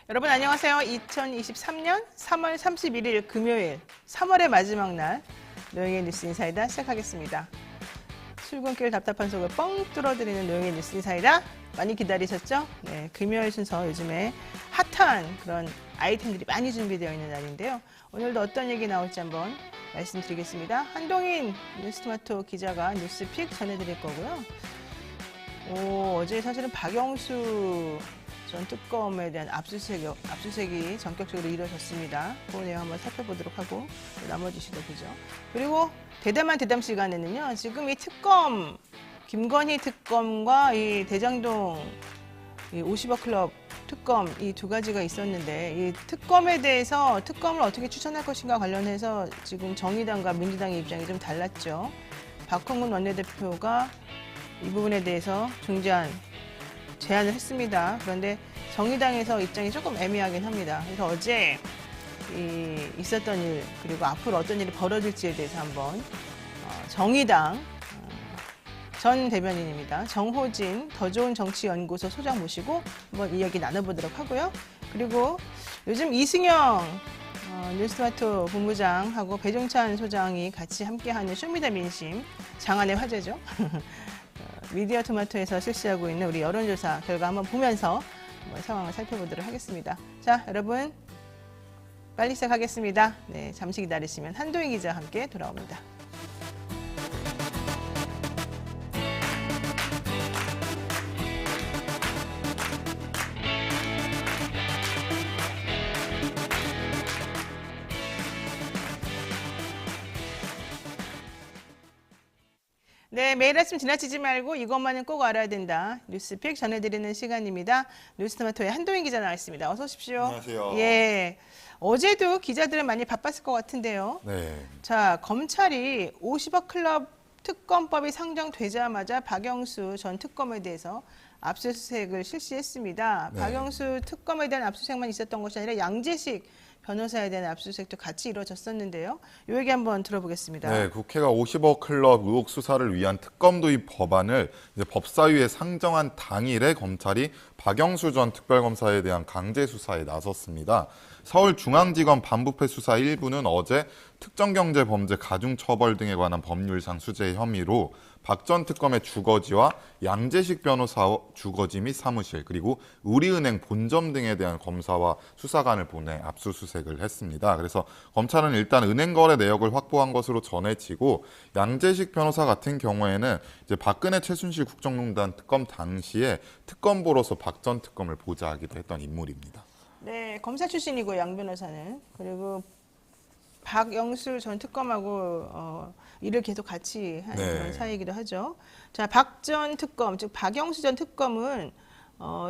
여러분 안녕하세요. 2023년 3월 31일 금요일 3월의 마지막 날 노영의 뉴스 인사이다 시작하겠습니다. 출근길 답답한 속을 뻥 뚫어드리는 노영의 뉴스 인사이다 많이 기다리셨죠? 네, 금요일 순서 요즘에 핫한 그런 아이템들이 많이 준비되어 있는 날인데요. 오늘도 어떤 얘기 나올지 한번 말씀드리겠습니다. 한동인 뉴스토마토 기자가 뉴스픽 전해드릴 거고요. 어제 사실은 박영수 전 특검에 대한 압수수색이 전격적으로 이루어졌습니다. 그 내용 한번 살펴보도록 하고 나머지 시도 보죠. 그리고 대담한 대담 시간에는요. 지금 이 특검, 김건희 특검과 이 대장동 이 50억 클럽 특검 이 두 가지가 있었는데 이 특검에 대해서 특검을 어떻게 추천할 것인가 관련해서 지금 정의당과 민주당의 입장이 좀 달랐죠. 박홍근 원내대표가 이 부분에 대해서 중재안 제안을 했습니다. 그런데 정의당에서 입장이 조금 애매하긴 합니다. 그래서 어제 있었던 일 그리고 앞으로 어떤 일이 벌어질지에 대해서 한번 정의당 전 대변인입니다. 정호진 더 좋은 정치연구소 소장 모시고 한번 이야기 나눠보도록 하고요. 그리고 요즘 이승영 뉴스토마토 본부장하고 배종찬 소장이 같이 함께하는 쇼미더민심 장안의 화제죠. 미디어 토마토에서 실시하고 있는 우리 여론조사 결과 한번 보면서 상황을 살펴보도록 하겠습니다. 자, 여러분 빨리 시작하겠습니다. 네, 잠시 기다리시면 한동희 기자와 함께 돌아옵니다. 네, 매일 아침 지나치지 말고 이것만은 꼭 알아야 된다. 뉴스픽 전해드리는 시간입니다. 뉴스토마토의 한동인 기자 나와 있습니다. 어서 오십시오. 안녕하세요. 예, 어제도 기자들은 많이 바빴을 것 같은데요. 네. 자, 검찰이 50억 클럽 특검법이 상정되자마자 박영수 전 특검에 대해서 압수수색을 실시했습니다. 네. 박영수 특검에 대한 압수수색만 있었던 것이 아니라 양재식 변호사에 대한 압수수색도 같이 이루어졌었는데요. 이 얘기 한번 들어보겠습니다. 네, 국회가 50억 클럽 의혹 수사를 위한 특검 도입 법안을 이제 법사위에 상정한 당일에 검찰이 박영수 전 특별검사에 대한 강제 수사에 나섰습니다. 서울중앙지검 반부패 수사 1부는 어제 특정경제범죄 가중처벌 등에 관한 법률상 수재 혐의로 박 전 특검의 주거지와 양재식 변호사 주거지 및 사무실 그리고 우리은행 본점 등에 대한 검사와 수사관을 보내 압수수색을 했습니다. 그래서 검찰은 일단 은행거래 내역을 확보한 것으로 전해지고 양재식 변호사 같은 경우에는 이제 박근혜 최순실 국정농단 특검 당시에 특검보로서 박 전 특검을 보좌하기도 했던 인물입니다. 네, 검사 출신이고 양 변호사는 그리고 박영수 전 특검하고 일을 계속 같이 한 네. 그런 사이이기도 하죠. 자, 박 전 특검, 즉 박영수 전 특검은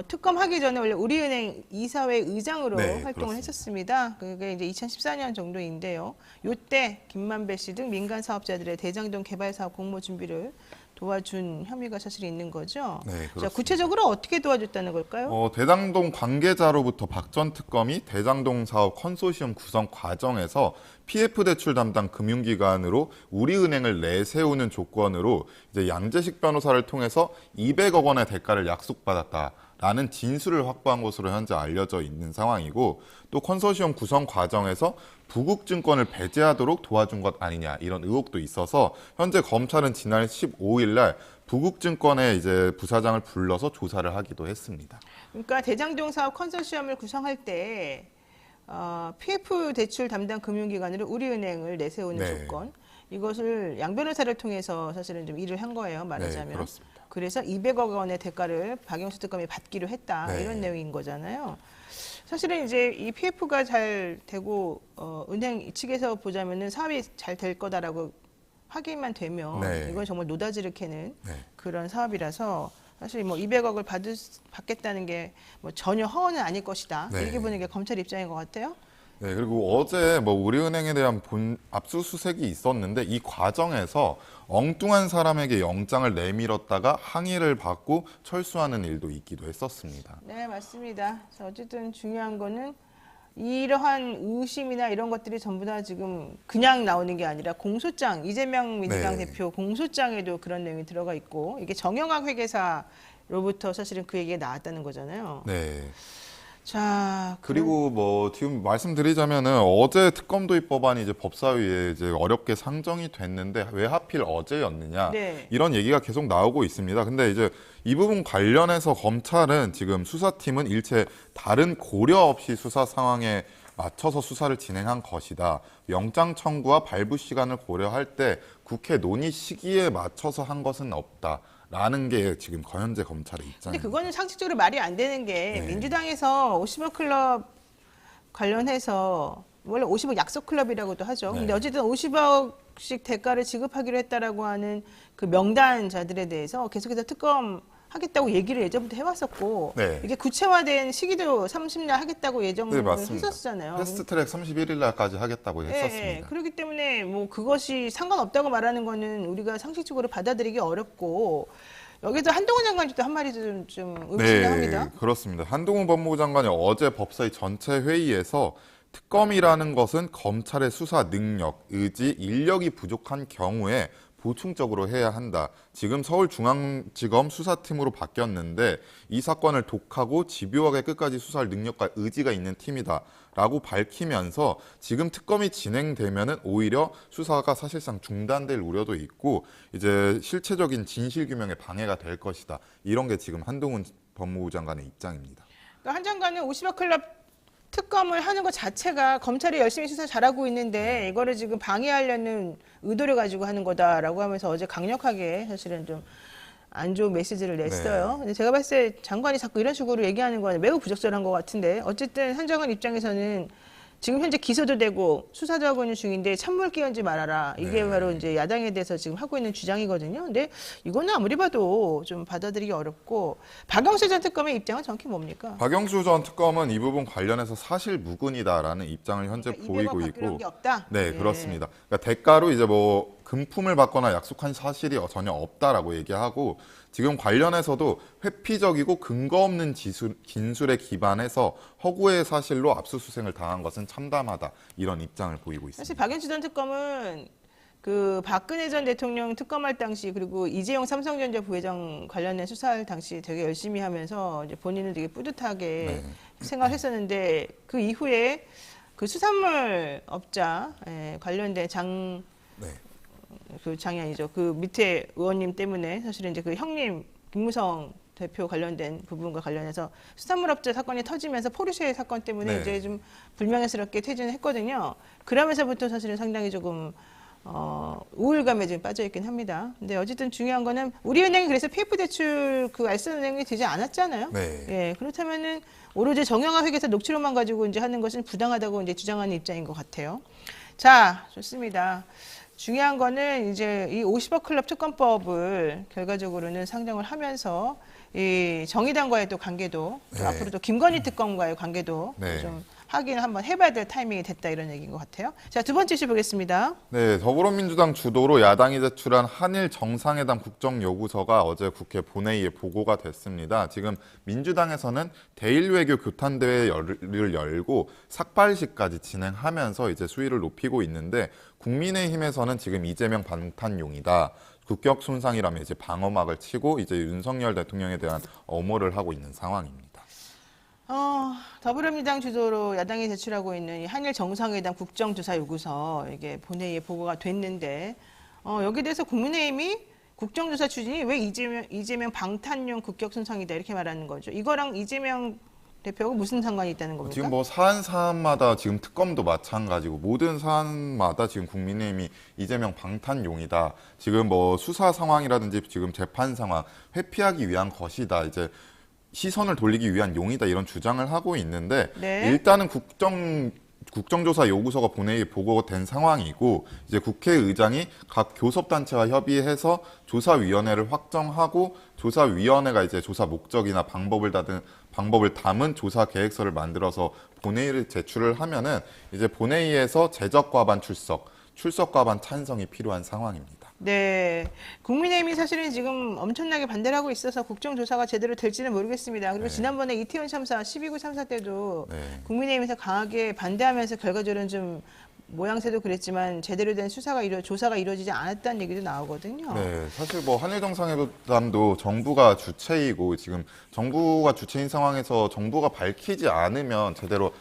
특검 하기 전에 원래 우리은행 이사회 의장으로 네, 활동을 그렇습니다. 했었습니다. 그게 이제 2014년 정도인데요. 요때 김만배 씨 등 민간 사업자들의 대장동 개발 사업 공모 준비를 도와준 혐의가 사실 있는 거죠. 네, 자, 그렇습니다. 구체적으로 어떻게 도와줬다는 걸까요? 대장동 관계자로부터 박 전 특검이 대장동 사업 컨소시엄 구성 과정에서 PF 대출 담당 금융기관으로 우리은행을 내세우는 조건으로 이제 양재식 변호사를 통해서 200억 원의 대가를 약속받았다라는 진술을 확보한 것으로 현재 알려져 있는 상황이고 또 컨소시엄 구성 과정에서 부국증권을 배제하도록 도와준 것 아니냐 이런 의혹도 있어서 현재 검찰은 지난 15일 날 부국증권의 이제 부사장을 불러서 조사를 하기도 했습니다. 그러니까 대장동 사업 컨소시엄을 구성할 때 PF 대출 담당 금융기관으로 우리은행을 내세우는 네. 조건 이것을 양 변호사를 통해서 사실은 좀 일을 한 거예요. 말하자면. 네, 그렇습니다. 그래서 200억 원의 대가를 박영수 특검이 받기로 했다. 네. 이런 내용인 거잖아요. 사실은 이제 이 PF가 잘 되고 은행 측에서 보자면은 사업이 잘 될 거다라고 확인만 되면 네. 이건 정말 노다지를 캐는 네. 그런 사업이라서 사실 뭐 200억을 받겠다는 게 뭐 전혀 허언은 아닐 것이다. 네. 이렇게 보는 게 검찰 입장인 것 같아요. 네, 그리고 어제 우리은행에 대한 압수수색이 있었는데 이 과정에서 엉뚱한 사람에게 영장을 내밀었다가 항의를 받고 철수하는 일도 있기도 했었습니다. 네, 맞습니다. 그래서 어쨌든 중요한 거는 이러한 의심이나 이런 것들이 전부 다 지금 그냥 나오는 게 아니라 공소장, 이재명 민주당 네. 대표 공소장에도 그런 내용이 들어가 있고 이게 정영학 회계사로부터 사실은 그 얘기가 나왔다는 거잖아요. 네. 자, 그리고 뭐 지금 말씀드리자면은 어제 특검 도입 법안이 이제 법사위에 이제 어렵게 상정이 됐는데 왜 하필 어제였느냐 네. 이런 얘기가 계속 나오고 있습니다. 근데 이제 이 부분 관련해서 검찰은 지금 수사팀은 일체 다른 고려 없이 수사 상황에 맞춰서 수사를 진행한 것이다. 영장 청구와 발부 시간을 고려할 때 국회 논의 시기에 맞춰서 한 것은 없다. 라는 게 지금 현재 검찰의 근데 입장입니다. 그거는 상식적으로 말이 안 되는 게 네. 민주당에서 50억 클럽 관련해서 원래 50억 약속 클럽이라고도 하죠. 네. 근데 어쨌든 50억씩 대가를 지급하기로 했다라고 하는 그 명단자들에 대해서 계속해서 특검 하겠다고 얘기를 예전부터 해왔었고 네. 이게 구체화된 시기도 30날 하겠다고 예정을 네, 맞습니다. 했었잖아요. 패스트트랙 31일 날까지 하겠다고 예, 했었습니다. 그렇기 때문에 뭐 그것이 상관없다고 말하는 거는 우리가 상식적으로 받아들이기 어렵고 여기서 한동훈 장관이 또 한마디 좀 의미심장합니다. 네, 그렇습니다. 한동훈 법무부 장관이 어제 법사위 전체 회의에서 특검이라는 것은 검찰의 수사 능력, 의지, 인력이 부족한 경우에 보충적으로 해야 한다. 지금 서울중앙지검 수사팀으로 바뀌었는데 이 사건을 독하고 집요하게 끝까지 수사할 능력과 의지가 있는 팀이다. 라고 밝히면서 지금 특검이 진행되면은 오히려 수사가 사실상 중단될 우려도 있고 이제 실체적인 진실 규명에 방해가 될 것이다. 이런 게 지금 한동훈 법무부 장관의 입장입니다. 그러니까 한 장관은 50억 클럽 특검을 하는 것 자체가 검찰이 열심히 수사 잘하고 있는데 이거를 지금 방해하려는 의도를 가지고 하는 거다라고 하면서 어제 강력하게 사실은 좀 안 좋은 메시지를 냈어요. 네. 근데 제가 봤을 때 장관이 자꾸 이런 식으로 얘기하는 건 매우 부적절한 것 같은데 어쨌든 한 장관 입장에서는 지금 현재 기소도 되고 수사도 하고 있는 중인데 찬물 끼얹지 말아라. 이게 네. 바로 이제 야당에 대해서 지금 하고 있는 주장이거든요. 근데 이거는 아무리 봐도 좀 받아들이기 어렵고 박영수 전 특검의 입장은 정확히 뭡니까? 박영수 전 특검은 이 부분 관련해서 사실 무근이다라는 입장을 현재 그러니까 보이고 200억 있고 받기로 게 없다. 네, 예. 그렇습니다. 그러니까 대가로 이제 뭐 금품을 받거나 약속한 사실이 전혀 없다라고 얘기하고 지금 관련해서도 회피적이고 근거 없는 진술에 기반해서 허구의 사실로 압수수색을 당한 것은 참담하다 이런 입장을 보이고 있습니다. 사실 박영수 전 특검은 그 박근혜 전 대통령 특검할 당시 그리고 이재용 삼성전자 부회장 관련된 수사할 당시 되게 열심히 하면서 이제 본인은 되게 뿌듯하게 네. 생각했었는데 그 이후에 그 수산물 업자 관련된 네. 그 장이 아니죠. 그 밑에 의원님 때문에 사실은 이제 그 형님 김무성 대표 관련된 부분과 관련해서 수산물업체 사건이 터지면서 포르쉐 사건 때문에 네. 이제 좀 불명예스럽게 퇴진을 했거든요. 그러면서부터 사실은 상당히 조금 우울감에 지금 빠져 있긴 합니다. 근데 어쨌든 중요한 거는 우리은행이 그래서 PF 대출 그 알선은행이 되지 않았잖아요. 네. 예, 그렇다면은 오로지 정영학 회계사 녹취록만 가지고 이제 하는 것은 부당하다고 이제 주장하는 입장인 것 같아요. 자, 좋습니다. 중요한 거는 이제 이 50억 클럽 특검법을 결과적으로는 상정을 하면서 이 정의당과의 또 관계도 또 네. 앞으로 또 김건희 특검과의 관계도 네. 좀 확인을 한번 해봐야 될 타이밍이 됐다 이런 얘기인 것 같아요. 자, 두 번째 이슈 보겠습니다. 네, 더불어민주당 주도로 야당이 제출한 한일 정상회담 국정요구서가 어제 국회 본회의에 보고가 됐습니다. 지금 민주당에서는 대일외교 교탄대회를 열고 삭발식까지 진행하면서 이제 수위를 높이고 있는데 국민의힘에서는 지금 이재명 방탄용이다. 국격 손상이라며 이제 방어막을 치고 이제 윤석열 대통령에 대한 엄호를 하고 있는 상황입니다. 더불어민주당 주도로 야당이 제출하고 있는 이 한일 정상회담 국정조사 요구서 이게 본회의에 보고가 됐는데 여기에 대해서 국민의힘이 국정조사 추진이 왜 이재명 방탄용 국격 손상이다 이렇게 말하는 거죠. 이거랑 이재명 대표가 무슨 상관이 있다는 겁니까? 지금 뭐 사안마다 지금 특검도 마찬가지고 모든 사안마다 지금 국민의힘이 이재명 방탄용이다. 지금 뭐 수사 상황이라든지 지금 재판 상황 회피하기 위한 것이다. 이제 시선을 돌리기 위한 용이다 이런 주장을 하고 있는데 네. 일단은 국정조사 요구서가 본회의에 보고된 상황이고 이제 국회의장이 각 교섭단체와 협의해서 조사위원회를 확정하고 조사위원회가 이제 조사 목적이나 방법을 담은 조사 계획서를 만들어서 본회의를 제출을 하면은 이제 본회의에서 제적과반 출석과반 찬성이 필요한 상황입니다. 네, 국민의힘이 사실은 지금 엄청나게 반대를 하고 있어서 국정조사가 제대로 될지는 모르겠습니다. 그리고 네. 지난번에 이태원 참사 12구 참사 때도 네. 국민의힘에서 강하게 반대하면서 결과적으로는 좀 모양새도 그랬지만 제대로 된 조사가 이루어지지 않았다는 얘기도 나오거든요. 네, 사실 뭐 한일 정상회담도 정부가 주체이고 지금 정부가 주체인 상황에서 정부가 밝히지 않으면 제대로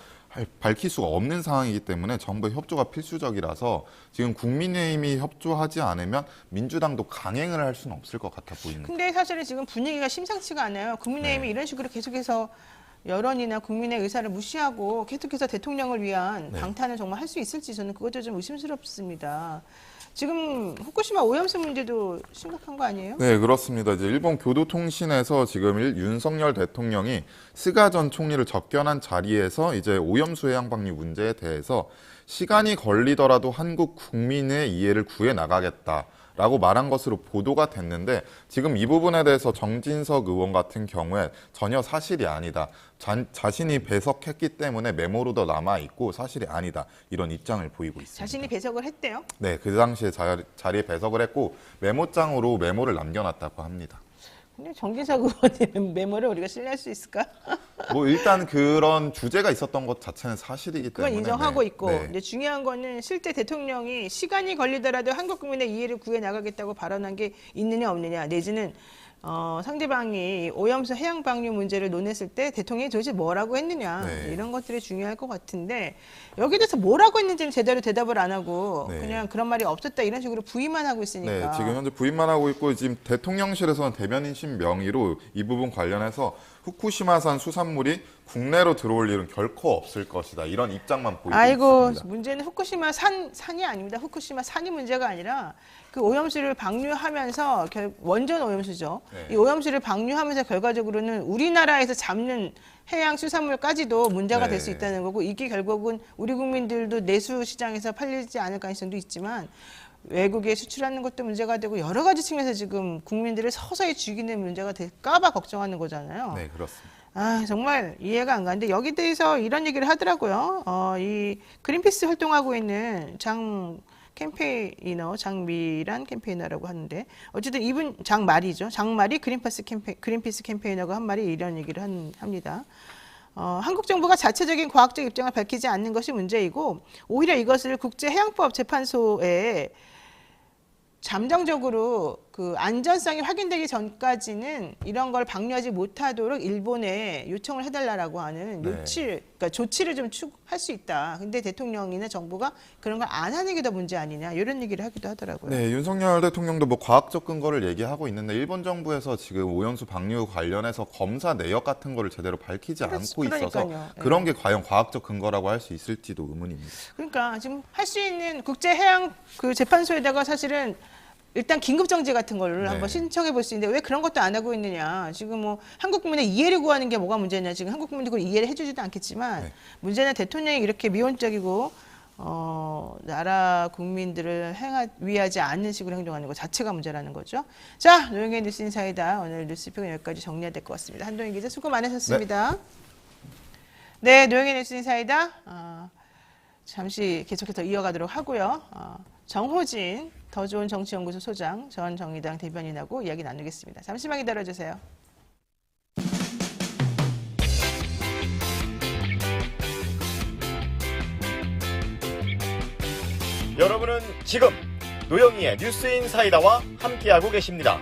밝힐 수가 없는 상황이기 때문에 정부의 협조가 필수적이라서 지금 국민의힘이 협조하지 않으면 민주당도 강행을 할 수는 없을 것 같아 보입니다. 근데 사실은 지금 분위기가 심상치가 않아요. 국민의힘이 네. 이런 식으로 계속해서 여론이나 국민의 의사를 무시하고 계속해서 대통령을 위한 네. 방탄을 정말 할 수 있을지 저는 그것도 좀 의심스럽습니다. 지금 후쿠시마 오염수 문제도 심각한 거 아니에요? 네, 그렇습니다. 이제 일본 교도통신에서 지금 윤석열 대통령이 스가 전 총리를 접견한 자리에서 이제 오염수 해양 방류 문제에 대해서 시간이 걸리더라도 한국 국민의 이해를 구해 나가겠다라고 말한 것으로 보도가 됐는데 지금 이 부분에 대해서 정진석 의원 같은 경우에 전혀 사실이 아니다. 자신이 배석했기 때문에 메모로도 남아있고 사실이 아니다. 이런 입장을 보이고 있습니다. 자신이 배석을 했대요? 네, 그 당시에 자리에 배석을 했고 메모장으로 메모를 남겨놨다고 합니다. 근데 정진석 의원의 메모를 우리가 신뢰할 수 있을까? 뭐 일단 그런 주제가 있었던 것 자체는 사실이기 때문에 그건 인정하고 네, 있고 네. 이제 중요한 거는 실제 대통령이 시간이 걸리더라도 한국 국민의 이해를 구해 나가겠다고 발언한 게 있느냐 없느냐 내지는 상대방이 오염수 해양 방류 문제를 논했을 때 대통령이 도대체 뭐라고 했느냐 네. 이런 것들이 중요할 것 같은데 여기에 대해서 뭐라고 했는지는 제대로 대답을 안 하고 네. 그냥 그런 말이 없었다 이런 식으로 부인만 하고 있으니까 네, 지금 현재 부인만 하고 있고 지금 대통령실에서는 대변인신 명의로 이 부분 관련해서 후쿠시마산 수산물이 국내로 들어올 일은 결코 없을 것이다. 이런 입장만 보이고 아이고 있습니다. 문제는 후쿠시마 산이 아닙니다. 후쿠시마 산이 문제가 아니라 그 오염수를 방류하면서 원전 오염수죠. 네. 이 오염수를 방류하면서 결과적으로는 우리나라에서 잡는 해양 수산물까지도 문제가 네. 될 수 있다는 거고 이게 결국은 우리 국민들도 내수 시장에서 팔리지 않을 가능성도 있지만 외국에 수출하는 것도 문제가 되고 여러 가지 측면에서 지금 국민들을 서서히 죽이는 문제가 될까봐 걱정하는 거잖아요. 네, 그렇습니다. 아, 정말 이해가 안 가는데 여기 대해서 이런 얘기를 하더라고요. 이 그린피스 활동하고 있는 장미란 캠페이너라고 하는데 어쨌든 이분 장말이죠. 장말이 그린피스 캠페이너가 한 말이 이런 얘기를 합니다. 한국 정부가 자체적인 과학적 입장을 밝히지 않는 것이 문제이고 오히려 이것을 국제해양법 재판소에 잠정적으로 그 안전성이 확인되기 전까지는 이런 걸 방류하지 못하도록 일본에 요청을 해달라고 하는 네. 그러니까 조치를 좀 할 수 있다. 근데 대통령이나 정부가 그런 걸 안 하는 게 더 문제 아니냐 이런 얘기를 하기도 하더라고요. 네, 윤석열 대통령도 뭐 과학적 근거를 얘기하고 있는데 일본 정부에서 지금 오염수 방류 관련해서 검사 내역 같은 거를 제대로 밝히지 않고 있어서 그러니까요. 그런 게 과연 과학적 근거라고 할 수 있을지도 의문입니다. 그러니까 지금 할 수 있는 국제해양 그 재판소에다가 사실은 일단 긴급정지 같은 거를 네. 한번 신청해 볼 수 있는데 왜 그런 것도 안 하고 있느냐. 지금 뭐 한국 국민의 이해를 구하는 게 뭐가 문제냐. 지금 한국 국민들이 그걸 이해를 해주지도 않겠지만 네. 문제는 대통령이 이렇게 미온적이고 나라 국민들을 위하지 않는 식으로 행동하는 것 자체가 문제라는 거죠. 자, 노영의 뉴스 인사이다. 오늘 뉴스평은 여기까지 정리해야 될 것 같습니다. 한동희 기자 수고 많으셨습니다. 네, 노영의 뉴스 인사이다. 잠시 계속해서 이어가도록 하고요. 정호진 더 좋은 정치연구소 소장 전 정의당 대변인하고 이야기 나누겠습니다. 잠시만 기다려주세요. 여러분은 지금 노영희의 뉴스인사이다와 함께하고 계십니다.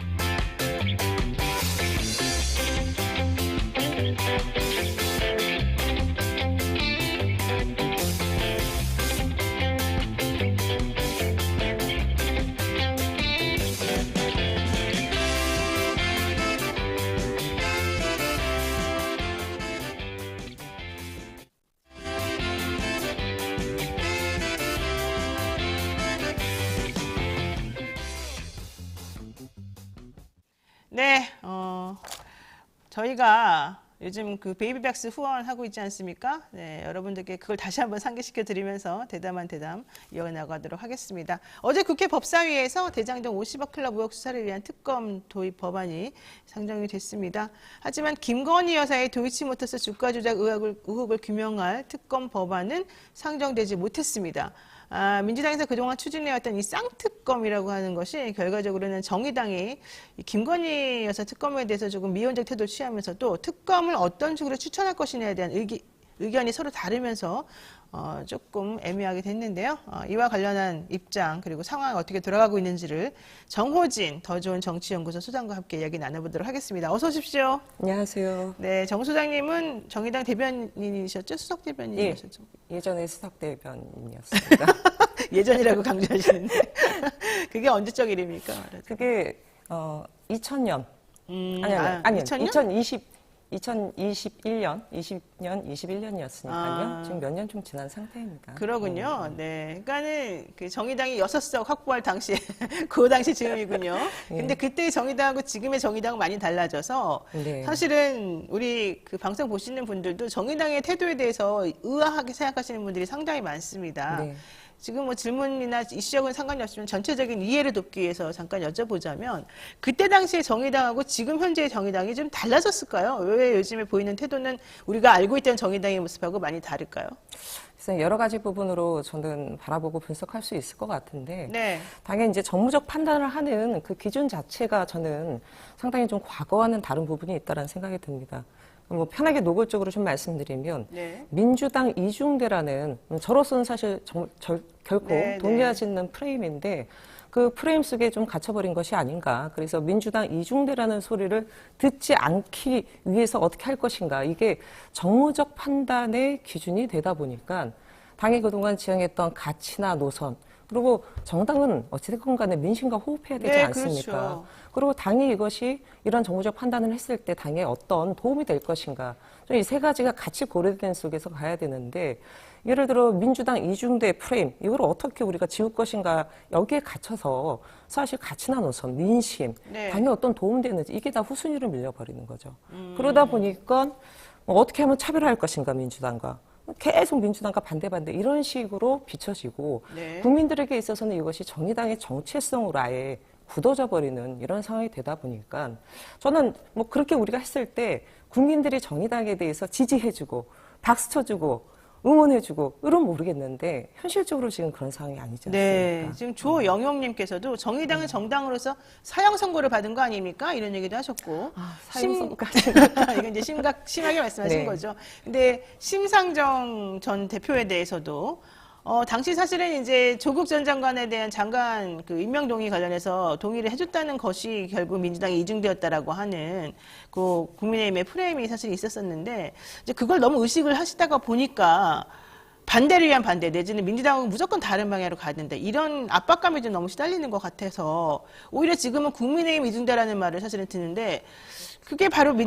네, 저희가 요즘 그 베이비백스 후원하고 있지 않습니까? 네, 여러분들께 그걸 다시 한번 상기시켜 드리면서 대담한 대담 이어나가도록 하겠습니다. 어제 국회 법사위에서 대장동 50억 클럽 의혹 수사를 위한 특검 도입 법안이 상정이 됐습니다. 하지만 김건희 여사의 도이치모터스 주가 조작 의혹을 규명할 특검 법안은 상정되지 못했습니다. 민주당에서 그동안 추진해왔던 이 쌍특검이라고 하는 것이 결과적으로는 정의당이 이 김건희 여사 특검에 대해서 조금 미온적 태도를 취하면서도 특검을 어떤 식으로 추천할 것이냐에 대한 의견이 서로 다르면서 조금 애매하게 됐는데요. 이와 관련한 입장 그리고 상황이 어떻게 돌아가고 있는지를 정호진 더 좋은 정치연구소 소장과 함께 이야기 나눠보도록 하겠습니다. 어서 오십시오. 안녕하세요. 네, 정 소장님은 정의당 대변인이셨죠? 수석 대변인이셨죠? 예전에 수석 대변인이었습니다. 예전이라고 강조하시는데 그게 언제적 일입니까? 그게 2000년 아니, 2000년? 2021년, 20년, 21년이었으니까요. 지금 몇 년 좀 지난 상태입니다. 그러군요. 네. 그러니까는 그 정의당이 6석 확보할 당시에 그 당시 즈음이군요. 근데 그때 정의당하고 지금의 정의당은 많이 달라져서 네. 사실은 우리 그 방송 보시는 분들도 정의당의 태도에 대해서 의아하게 생각하시는 분들이 상당히 많습니다. 네. 지금 뭐 질문이나 이슈하고는 상관이 없지만 전체적인 이해를 돕기 위해서 잠깐 여쭤보자면 그때 당시에 정의당하고 지금 현재의 정의당이 좀 달라졌을까요? 왜 요즘에 보이는 태도는 우리가 알고 있던 정의당의 모습하고 많이 다를까요? 그래서 여러 가지 부분으로 저는 바라보고 분석할 수 있을 것 같은데 네. 당연히 이제 정무적 판단을 하는 그 기준 자체가 저는 상당히 좀 과거와는 다른 부분이 있다는 생각이 듭니다. 뭐 편하게 노골적으로 좀 말씀드리면 네. 민주당 이중대라는 저로서는 사실 결코 네, 동의하지 않는 프레임인데 그 프레임 속에 좀 갇혀버린 것이 아닌가. 그래서 민주당 이중대라는 소리를 듣지 않기 위해서 어떻게 할 것인가. 이게 정무적 판단의 기준이 되다 보니까 당이 그동안 지향했던 가치나 노선 그리고 정당은 어찌됐건 간에 민심과 호흡해야 되지 네, 않습니까? 그렇죠. 그리고 당이 이것이 이런 정무적 판단을 했을 때 당에 어떤 도움이 될 것인가. 이 세 가지가 같이 고려된 속에서 가야 되는데 예를 들어 민주당 이중대 프레임 이걸 어떻게 우리가 지울 것인가 여기에 갇혀서 사실 가치나 노선, 민심, 네. 당에 어떤 도움 되는지 이게 다 후순위로 밀려버리는 거죠. 그러다 보니까 어떻게 하면 차별화할 것인가 민주당과. 계속 민주당과 반대 이런 식으로 비춰지고 네. 국민들에게 있어서는 이것이 정의당의 정체성으로 아예 굳어져 버리는 이런 상황이 되다 보니까 저는 뭐 그렇게 우리가 했을 때 국민들이 정의당에 대해서 지지해주고 박수 쳐주고 응원해주고 이런 모르겠는데 현실적으로 지금 그런 상황이 아니지 않습니까? 네, 지금 조영용님께서도 정의당은 정당으로서 사형 선고를 받은 거 아닙니까? 이런 얘기도 하셨고, 사형 선고까지. 이건 이제 심하게 말씀하신 네. 거죠. 근데 심상정 전 대표에 대해서도 당시 사실은 이제 조국 전 장관에 대한 장관 그 임명 동의 관련해서 동의를 해줬다는 것이 결국 민주당이 이중되었다라고 하는 그 국민의힘의 프레임이 사실 있었었는데 이제 그걸 너무 의식을 하시다가 보니까 반대를 위한 반대 내지는 민주당은 무조건 다른 방향으로 가야 된다. 이런 압박감이 좀 너무 시달리는 것 같아서 오히려 지금은 국민의힘 이중대라는 말을 사실은 듣는데 그게 바로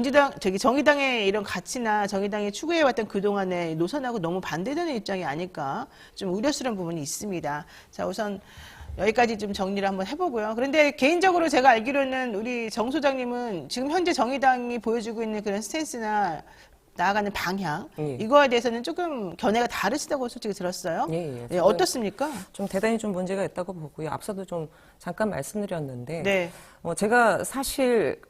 정의당의 이런 가치나 정의당이 추구해왔던 그동안의 노선하고 너무 반대되는 입장이 아닐까 좀 우려스러운 부분이 있습니다. 자, 우선 여기까지 좀 정리를 한번 해보고요. 그런데 개인적으로 제가 알기로는 우리 정 소장님은 지금 현재 정의당이 보여주고 있는 그런 스탠스나 나아가는 방향 이거에 대해서는 조금 견해가 다르시다고 솔직히 들었어요. 예. 네, 어떻습니까? 좀 대단히 좀 문제가 있다고 보고요. 앞서도 좀 잠깐 말씀드렸는데 네. 제가 사실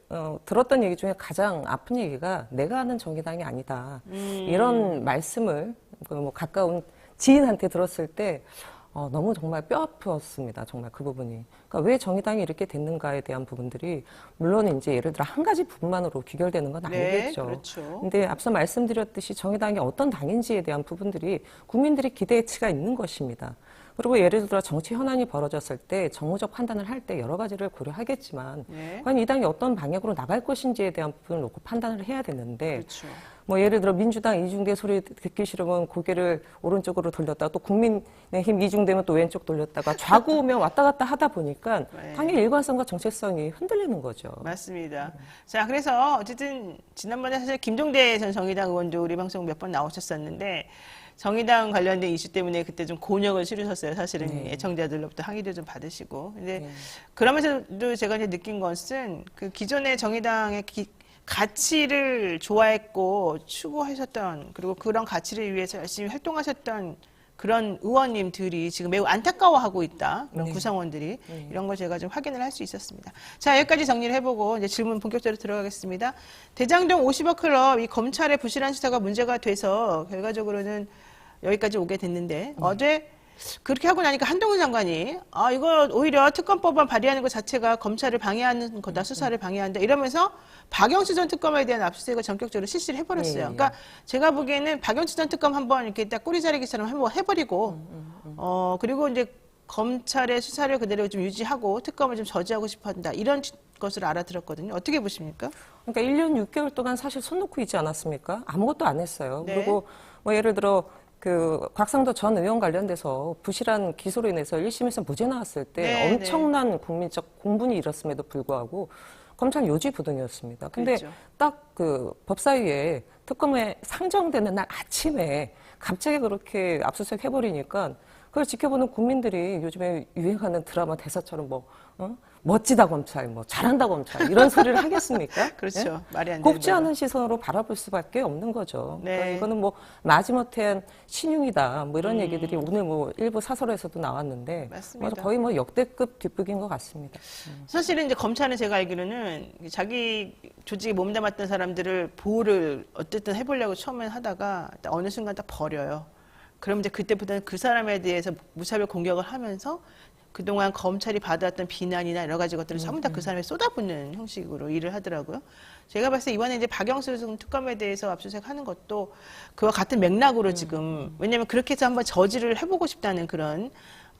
들었던 얘기 중에 가장 아픈 얘기가 내가 아는 정의당이 아니다. 이런 말씀을 뭐 가까운 지인한테 들었을 때 너무 정말 뼈 아팠습니다. 정말 그 부분이. 그러니까 왜 정의당이 이렇게 됐는가에 대한 부분들이 물론 이제 예를 들어 한 가지 부분만으로 귀결되는 건 네, 아니겠죠. 그렇죠. 근데 앞서 말씀드렸듯이 정의당이 어떤 당인지에 대한 부분들이 국민들의 기대치가 있는 것입니다. 그리고 예를 들어 정치 현안이 벌어졌을 때 정무적 판단을 할 때 여러 가지를 고려하겠지만 네. 과연 이 당이 어떤 방향으로 나갈 것인지에 대한 부분을 놓고 판단을 해야 되는데 그렇죠. 뭐 예를 들어 민주당 이중대 소리 듣기 싫으면 고개를 오른쪽으로 돌렸다가 또 국민의힘 이중대면 또 왼쪽 돌렸다가 좌우면 왔다 갔다 하다 보니까 네. 당의 일관성과 정체성이 흔들리는 거죠. 맞습니다. 자, 그래서 어쨌든 지난번에 사실 김종대 전 정의당 의원도 우리 방송 몇 번 나오셨었는데 정의당 관련된 이슈 때문에 그때 좀 곤욕을 치르셨어요. 사실은 네. 애청자들로부터 항의도 좀 받으시고. 근데 그러면서도 제가 이제 느낀 것은 그 기존의 정의당의 가치를 좋아했고 추구하셨던 그리고 그런 가치를 위해서 열심히 활동하셨던 그런 의원님들이 지금 매우 안타까워하고 있다. 그런 네. 구성원들이 이런 걸 제가 좀 확인을 할 수 있었습니다. 자, 여기까지 정리를 해보고 이제 질문 본격적으로 들어가겠습니다. 대장동 50억 클럽 이 검찰의 부실한 수사가 문제가 돼서 결과적으로는 여기까지 오게 됐는데 어제 그렇게 하고 나니까 한동훈 장관이 이거 오히려 특검법안 발의하는 것 자체가 검찰을 방해하는 거다, 수사를 방해한다 이러면서 박영수 전 특검에 대한 압수수색을 전격적으로 실시를 해버렸어요. 예, 예. 그러니까 제가 보기에는 박영수 전 특검 한번 이렇게 딱 꼬리 자르기처럼 한번 해버리고 그리고 이제 검찰의 수사를 그대로 좀 유지하고 특검을 좀 저지하고 싶어한다 이런 것을 알아들었거든요. 어떻게 보십니까? 그러니까 1년 6개월 동안 사실 손 놓고 있지 않았습니까? 아무것도 안 했어요. 네. 그리고 뭐 예를 들어 그 곽상도 전 의원 관련돼서 부실한 기소로 인해서 1심에서 무죄 나왔을 때 네, 엄청난 국민적 공분이 일었음에도 불구하고 검찰 요지부동이었습니다. 근데 그렇죠. 딱 그 법사위에 특검에 상정되는 날 아침에 갑자기 그렇게 압수수색 해버리니까 그걸 지켜보는 국민들이 요즘에 유행하는 드라마 대사처럼 멋지다 검찰, 잘한다 검찰 이런 소리를 하겠습니까? 그렇죠. 예? 말이 안 되는 곱지 거죠. 않은 시선으로 바라볼 수밖에 없는 거죠. 네. 그러니까 이거는 마지못한 신용이다. 이런 얘기들이 오늘 일부 사설에서도 나왔는데 맞습니다. 거의 역대급 뒷북인 것 같습니다. 사실은 이제 검찰은 제가 알기로는 자기 조직에 몸담았던 사람들을 보호를 어쨌든 해보려고 처음에 하다가 어느 순간 딱 버려요. 그럼 이제 그때부터는 그 사람에 대해서 무차별 공격을 하면서 그동안 검찰이 받아왔던 비난이나 여러 가지 것들을 전부 다 그 사람에 쏟아붓는 형식으로 일을 하더라고요. 제가 봤을 때 이번에 이제 박영수 특검에 대해서 압수수색 하는 것도 그와 같은 맥락으로 지금, 왜냐면 그렇게 해서 한번 저지를 해보고 싶다는 그런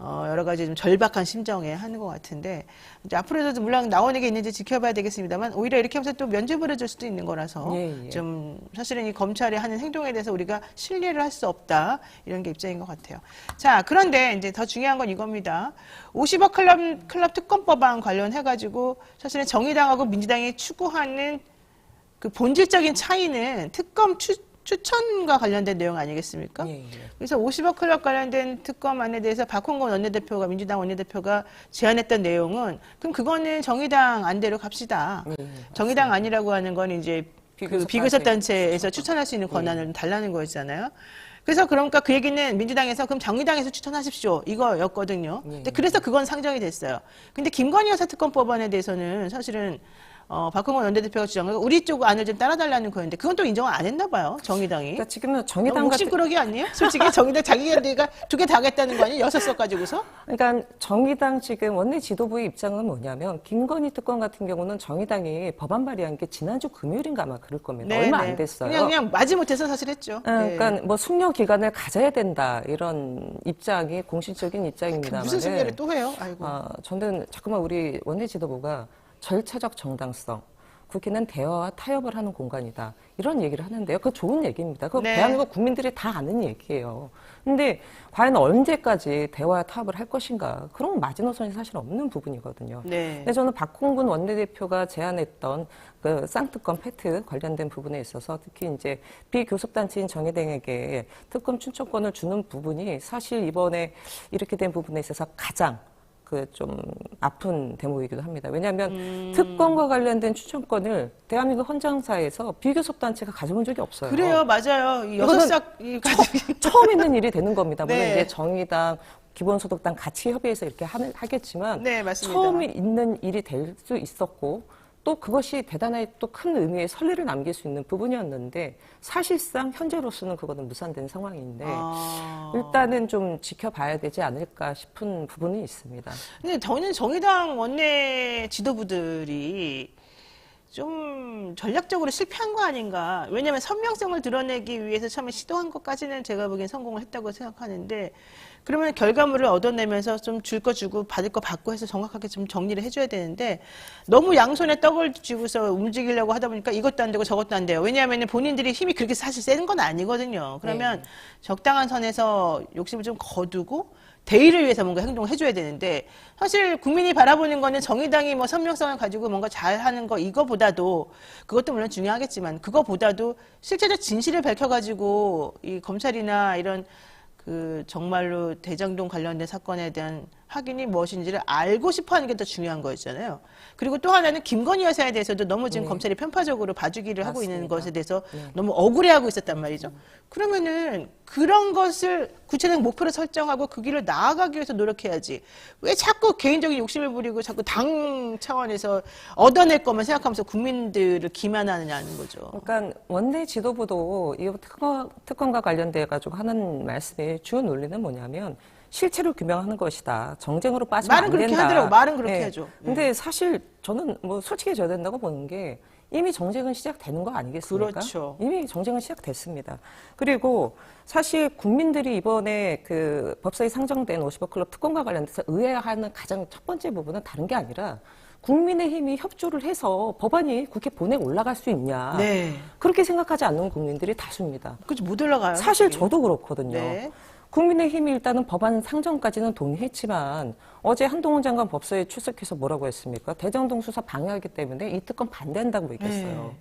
여러 가지 좀 절박한 심정에 하는 것 같은데, 이제 앞으로도 물론 나오는 게 있는지 지켜봐야 되겠습니다만, 오히려 이렇게 하면서 또 면죄부를 해줄 수도 있는 거라서, 예, 예. 좀 사실은 이 검찰이 하는 행동에 대해서 우리가 신뢰를 할 수 없다, 이런 게 입장인 것 같아요. 자, 그런데 이제 더 중요한 건 이겁니다. 50억 클럽 특검법안 관련해가지고, 사실은 정의당하고 민주당이 추구하는 그 본질적인 차이는 특검 추천과 관련된 내용 아니겠습니까? 예, 예. 그래서 50억 클럽 관련된 특검안에 대해서 박홍근 원내대표가, 민주당 원내대표가 제안했던 내용은, 그럼 그거는 정의당 안대로 갑시다. 정의당 아니라고 하는 건 이제 그 비교섭단체에서 추천할 수 있는 권한을 달라는 거였잖아요. 그래서 그러니까 그 얘기는 민주당에서 그럼 정의당에서 추천하십시오 이거였거든요. 근데 그래서 그건 상정이 됐어요. 근데 김건희 여사 특검법안에 대해서는 사실은 박홍근 원내대표가 주장하고 우리 쪽 안을 좀 따라달라는 거였는데 그건 또 인정을 안 했나 봐요. 정의당이. 그러니까 지금은 정의당 너무 옥신꾸러기 아니에요? 솔직히 정의당 자기네가 두 개 다 하겠다는 거 아니에요? 6석 가지고서? 그러니까 정의당 지금 원내 지도부의 입장은 뭐냐면 김건희 특검 같은 경우는 정의당이 법안 발의한 게 지난주 금요일인가 아마 그럴 겁니다. 얼마 안 됐어요. 그냥 마지못해서 사실 했죠. 그러니까 숙려 기간을 가져야 된다 이런 입장이 공식적인 입장입니다만 무슨 승리를 또 해요? 아이고. 저는 자꾸만 우리 원내 지도부가 절차적 정당성, 국회는 대화와 타협을 하는 공간이다. 이런 얘기를 하는데요. 그거 좋은 얘기입니다. 그거 네. 대한민국 국민들이 다 아는 얘기예요. 근데 과연 언제까지 대화와 타협을 할 것인가? 그런 마지노선이 사실 없는 부분이거든요. 네. 근데 저는 박홍근 원내대표가 제안했던 그 쌍특검 패트 관련된 부분에 있어서 특히 이제 비교섭단체인 정의당에게 특검 추천권을 주는 부분이 사실 이번에 이렇게 된 부분에 있어서 가장 좀 아픈 대목이기도 합니다. 왜냐하면 특검과 관련된 추천권을 대한민국 헌정사에서 비교섭단체가 가져본 적이 없어요. 그래요, 맞아요. 이 이거는 6석 가지고. 처음 있는 일이 되는 겁니다. 물론 네. 이제 정의당, 기본소득당 같이 협의해서 이렇게 하겠지만 네, 맞습니다. 처음 있는 일이 될 수 있었고 또 그것이 대단히 또 큰 의미의 선례를 남길 수 있는 부분이었는데 사실상 현재로서는 그거는 무산된 상황인데 일단은 좀 지켜봐야 되지 않을까 싶은 부분이 있습니다. 근데 저는 정의당 원내 지도부들이 좀 전략적으로 실패한 거 아닌가. 왜냐하면 선명성을 드러내기 위해서 처음에 시도한 것까지는 제가 보기엔 성공을 했다고 생각하는데 그러면 결과물을 얻어내면서 좀 줄 거 주고 받을 거 받고 해서 정확하게 좀 정리를 해줘야 되는데 너무 양손에 떡을 쥐고서 움직이려고 하다 보니까 이것도 안 되고 저것도 안 돼요. 왜냐하면 본인들이 힘이 그렇게 사실 센 건 아니거든요. 그러면 적당한 선에서 욕심을 좀 거두고 대의를 위해서 뭔가 행동을 해줘야 되는데 사실 국민이 바라보는 거는 정의당이 뭐 선명성을 가지고 뭔가 잘하는 거 이거보다도 그것도 물론 중요하겠지만 그거보다도 실제적 진실을 밝혀가지고 이 검찰이나 이런 그 정말로 대장동 관련된 사건에 대한 확인이 무엇인지를 알고 싶어하는 게 더 중요한 거였잖아요. 그리고 또 하나는 김건희 여사에 대해서도 너무 지금 검찰이 편파적으로 봐주기를 하고 있는 것에 대해서 너무 억울해하고 있었단 말이죠. 그러면은 그런 것을 구체적 목표를 설정하고 그 길을 나아가기 위해서 노력해야지. 왜 자꾸 개인적인 욕심을 부리고 자꾸 당 차원에서 얻어낼 것만 생각하면서 국민들을 기만하느냐는 거죠. 그러니까 원내 지도부도 이 특검과 관련돼 가지고 하는 말씀의 주요 논리는 뭐냐면 실체를 규명하는 것이다. 정쟁으로 빠지면 말은 안 그렇게 된다. 하더라고. 말은 그렇게 예. 하죠. 근데 사실 저는 뭐 솔직해져야 된다고 보는 게 이미 정쟁은 시작되는 거 아니겠습니까? 그렇죠. 이미 정쟁은 시작됐습니다. 그리고 사실 국민들이 이번에 그 법사위 상정된 50억 클럽 특검과 관련돼서 의아해하는 가장 첫 번째 부분은 다른 게 아니라 국민의힘이 협조를 해서 법안이 국회 본회에 올라갈 수 있냐. 네. 그렇게 생각하지 않는 국민들이 다수입니다. 그렇지 못 올라가요. 사실 그게. 저도 그렇거든요. 네. 국민의힘이 일단은 법안 상정까지는 동의했지만 어제 한동훈 장관 법사위에 출석해서 뭐라고 했습니까? 대장동 수사 방해하기 때문에 이 특검 반대한다고 얘기했어요. 네.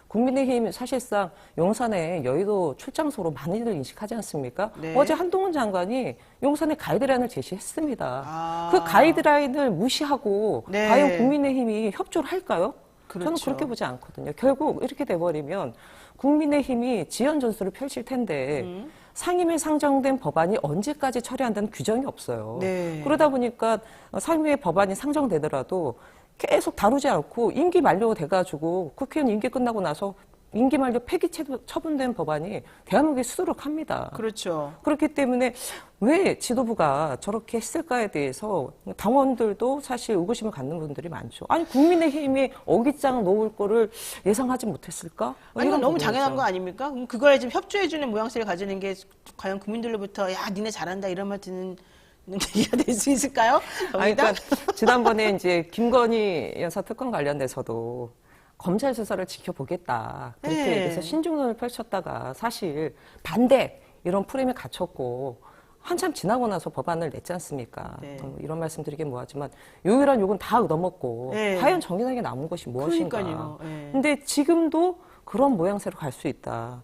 국민의힘 사실상 용산에 여의도 출장소로 많이들 인식하지 않습니까? 네. 어제 한동훈 장관이 용산에 가이드라인을 제시했습니다. 아. 그 가이드라인을 무시하고 네. 과연 국민의힘이 협조를 할까요? 저는 그렇죠. 그렇게 보지 않거든요. 결국 이렇게 돼버리면 국민의힘이 지연 전술을 펼칠 텐데 상임위에 상정된 법안이 언제까지 처리한다는 규정이 없어요. 네. 그러다 보니까 상임위에 법안이 상정되더라도 계속 다루지 않고 임기 만료돼가지고 국회의원 임기 끝나고 나서 임기 만료 폐기 처분된 법안이 대한민국에 수두룩합니다. 그렇죠. 그렇기 때문에 왜 지도부가 저렇게 했을까에 대해서 당원들도 사실 의구심을 갖는 분들이 많죠. 아니 국민의힘이 어깃장 놓을 거를 예상하지 못했을까? 아니, 이건 이런 너무 부분이죠. 당연한 거 아닙니까? 그럼 그거에 좀 협조해주는 모양새를 가지는 게 과연 국민들로부터 야, 니네 잘한다 이런 말 듣는 얘기가 될 수 있을까요? 아니, 정의당? 그러니까 지난번에 이제 김건희 여사 특검 관련돼서도 검찰 수사를 지켜보겠다. 그렇게 네. 얘기해서 신중론을 펼쳤다가 사실 반대 이런 프레임에 갇혔고 한참 지나고 나서 법안을 냈지 않습니까? 네. 이런 말씀 드리긴 뭐하지만 요일한 욕은 다 얻어먹고 네. 과연 정의당에 남은 것이 무엇인가. 그러니까요. 네. 근데 지금도 그런 모양새로 갈 수 있다.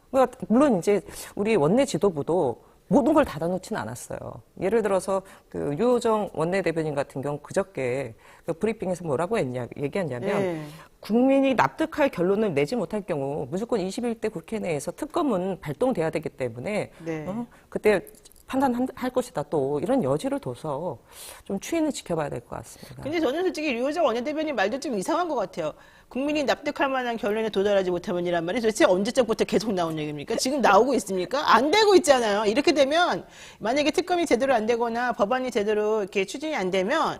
그러니까 물론 이제 우리 원내 지도부도 모든 걸 닫아놓지는 않았어요. 예를 들어서 그 유호정 원내대변인 같은 경우 그저께 그 브리핑에서 뭐라고 얘기했냐면 네. 국민이 납득할 결론을 내지 못할 경우 무조건 21대 국회 내에서 특검은 발동돼야 되기 때문에 네. 그때 판단할 것이다 또 이런 여지를 둬서 좀 추이는 지켜봐야 될 것 같습니다. 근데 저는 솔직히 류호정 원내대변인 말도 좀 이상한 것 같아요. 국민이 납득할 만한 결론에 도달하지 못하면이란 말이 도대체 언제적부터 계속 나온 얘기입니까? 지금 나오고 있습니까? 안 되고 있잖아요. 이렇게 되면 만약에 특검이 제대로 안 되거나 법안이 제대로 이렇게 추진이 안 되면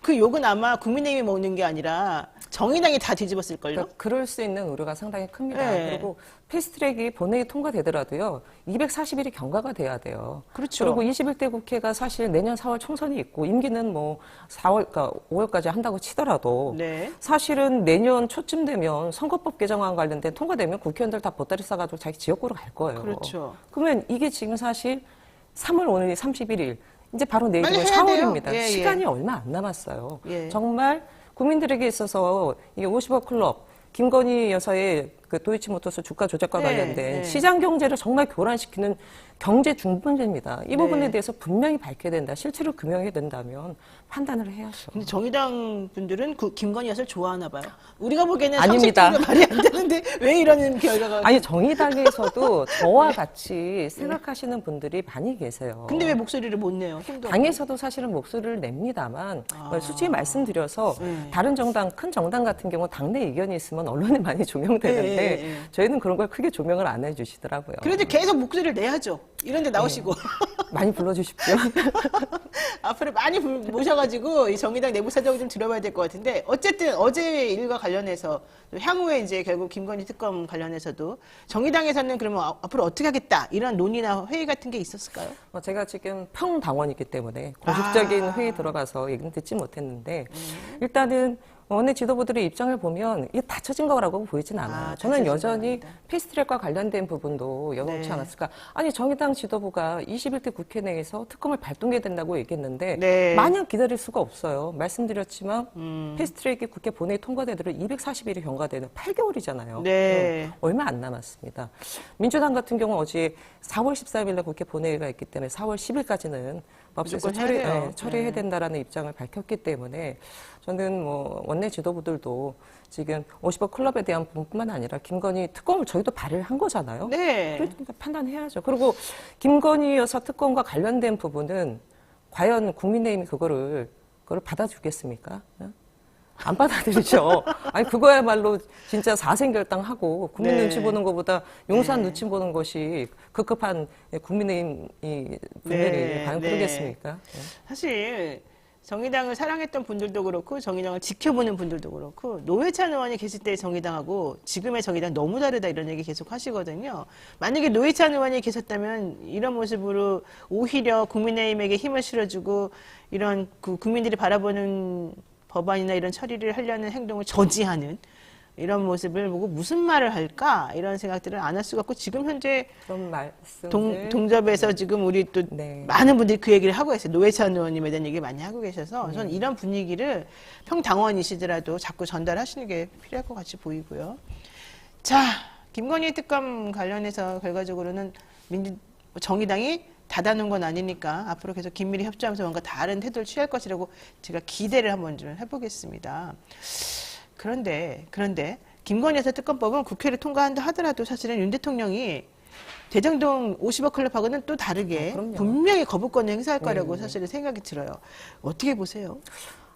그 욕은 아마 국민의힘이 먹는 게 아니라 정의당이 다 뒤집었을걸요? 그러니까 그럴 수 있는 우려가 상당히 큽니다. 네. 그리고 패스트트랙이 본회의 통과되더라도요. 240일이 경과가 돼야 돼요. 그렇죠. 그리고 21대 국회가 사실 내년 4월 총선이 있고 임기는 뭐 4월, 그러니까 5월까지 한다고 치더라도 네. 사실은 내년 초쯤 되면 선거법 개정안 관련된 통과되면 국회의원들 다 보따리 싸가지고 자기 지역구로 갈 거예요. 그렇죠. 그러면 이게 지금 사실 3월 오늘이 31일 이제 바로 내일이면 빨리 해야 돼요. 4월입니다. 예, 예. 시간이 얼마 안 남았어요. 예. 정말 국민들에게 있어서 이게 50억 클럽 김건희 여사의 그 도이치모터스 주가 조작과 네, 관련된 네. 시장 경제를 정말 교란시키는 경제 중범죄입니다. 이 네. 부분에 대해서 분명히 밝혀야 된다. 실체를 규명해야 된다면 판단을 해야죠. 근데 정의당 분들은 그 김건희 여사를 좋아하나 봐요. 우리가 보기에는 아닙니다. 상식적으로 말이 안 되는데 왜 이러는 결과가. 아니 정의당에서도 저와 같이 생각하시는 분들이 많이 계세요. 근데 왜 목소리를 못 내요? 힘도 없고. 당에서도 사실은 목소리를 냅니다만 아. 솔직히 말씀드려서 네. 다른 정당 큰 정당 같은 경우 당내 의견이 있으면 언론에 많이 조명되는데 네, 네, 네. 저희는 그런 걸 크게 조명을 안 해주시더라고요. 그래도 계속 목소리를 내야죠. 이런 데 나오시고. 많이 불러주십시오. 앞으로 많이 모셔가지고 이 정의당 내부 사정을 좀 들어봐야 될 것 같은데 어쨌든 어제 일과 관련해서 또 향후에 이제 결국 김건희 특검 관련해서도 정의당에서는 그러면 앞으로 어떻게 하겠다 이런 논의나 회의 같은 게 있었을까요? 제가 지금 평당원이기 때문에 공식적인 아. 회의 들어가서 얘기는 듣지 못했는데 일단은 원내 지도부들의 입장을 보면 이게 닫혀진 거라고 보이진 않아요. 아, 저는 닫혀진 여전히 건 아니다. 패스트트랙과 관련된 부분도 여놓지 네. 않았을까. 아니 정의당 지도부가 21대 국회 내에서 특검을 발동해야 된다고 얘기했는데 네. 마냥 기다릴 수가 없어요. 말씀드렸지만 패스트트랙이 국회 본회의 통과되도록 240일이 경과되는 8개월이잖아요. 네. 얼마 안 남았습니다. 민주당 같은 경우 어제 4월 13일 날 국회 본회의가 있기 때문에 4월 10일까지는 법에서 무조건 해야 돼요. 처리해야 네. 된다라는 입장을 밝혔기 때문에 저는 뭐 원내 지도부들도 지금 50억 클럽에 대한 부분뿐만 아니라 김건희 특검을 저희도 발의를 한 거잖아요. 네. 그러니까 판단해야죠. 그리고 김건희 여사 특검과 관련된 부분은 과연 국민의힘이 그거를 받아주겠습니까? 안 받아들이죠. 아니 그거야말로 진짜 사생결단하고 국민 네. 눈치 보는 것보다 용산 네. 눈치 보는 것이 급급한 국민의힘 분들이 네. 과연 네. 그러겠습니까? 네. 사실 정의당을 사랑했던 분들도 그렇고 정의당을 지켜보는 분들도 그렇고 노회찬 의원이 계실 때의 정의당하고 지금의 정의당 너무 다르다 이런 얘기 계속 하시거든요. 만약에 노회찬 의원이 계셨다면 이런 모습으로 오히려 국민의힘에게 힘을 실어주고 이런 그 국민들이 바라보는 법안이나 이런 처리를 하려는 행동을 저지하는 이런 모습을 보고 무슨 말을 할까 이런 생각들을 안 할 수가 없고 지금 현재 그런 말씀들 동접에서 지금 우리 또 네. 많은 분들이 그 얘기를 하고 계세요. 노회찬 의원님에 대한 얘기 많이 하고 계셔서 저는 이런 분위기를 평당원이시더라도 자꾸 전달하시는 게 필요할 것 같이 보이고요. 자, 김건희 특검 관련해서 결과적으로는 정의당이 닫아놓은 건 아니니까 앞으로 계속 긴밀히 협조하면서 뭔가 다른 태도를 취할 것이라고 제가 기대를 한번 좀 해보겠습니다. 그런데 김건희 여사 특검법은 국회를 통과한다 하더라도 사실은 윤 대통령이 대장동 50억 클럽하고는 또 다르게 그럼요. 분명히 거부권을 행사할 거라고 네. 사실은 생각이 들어요. 어떻게 보세요?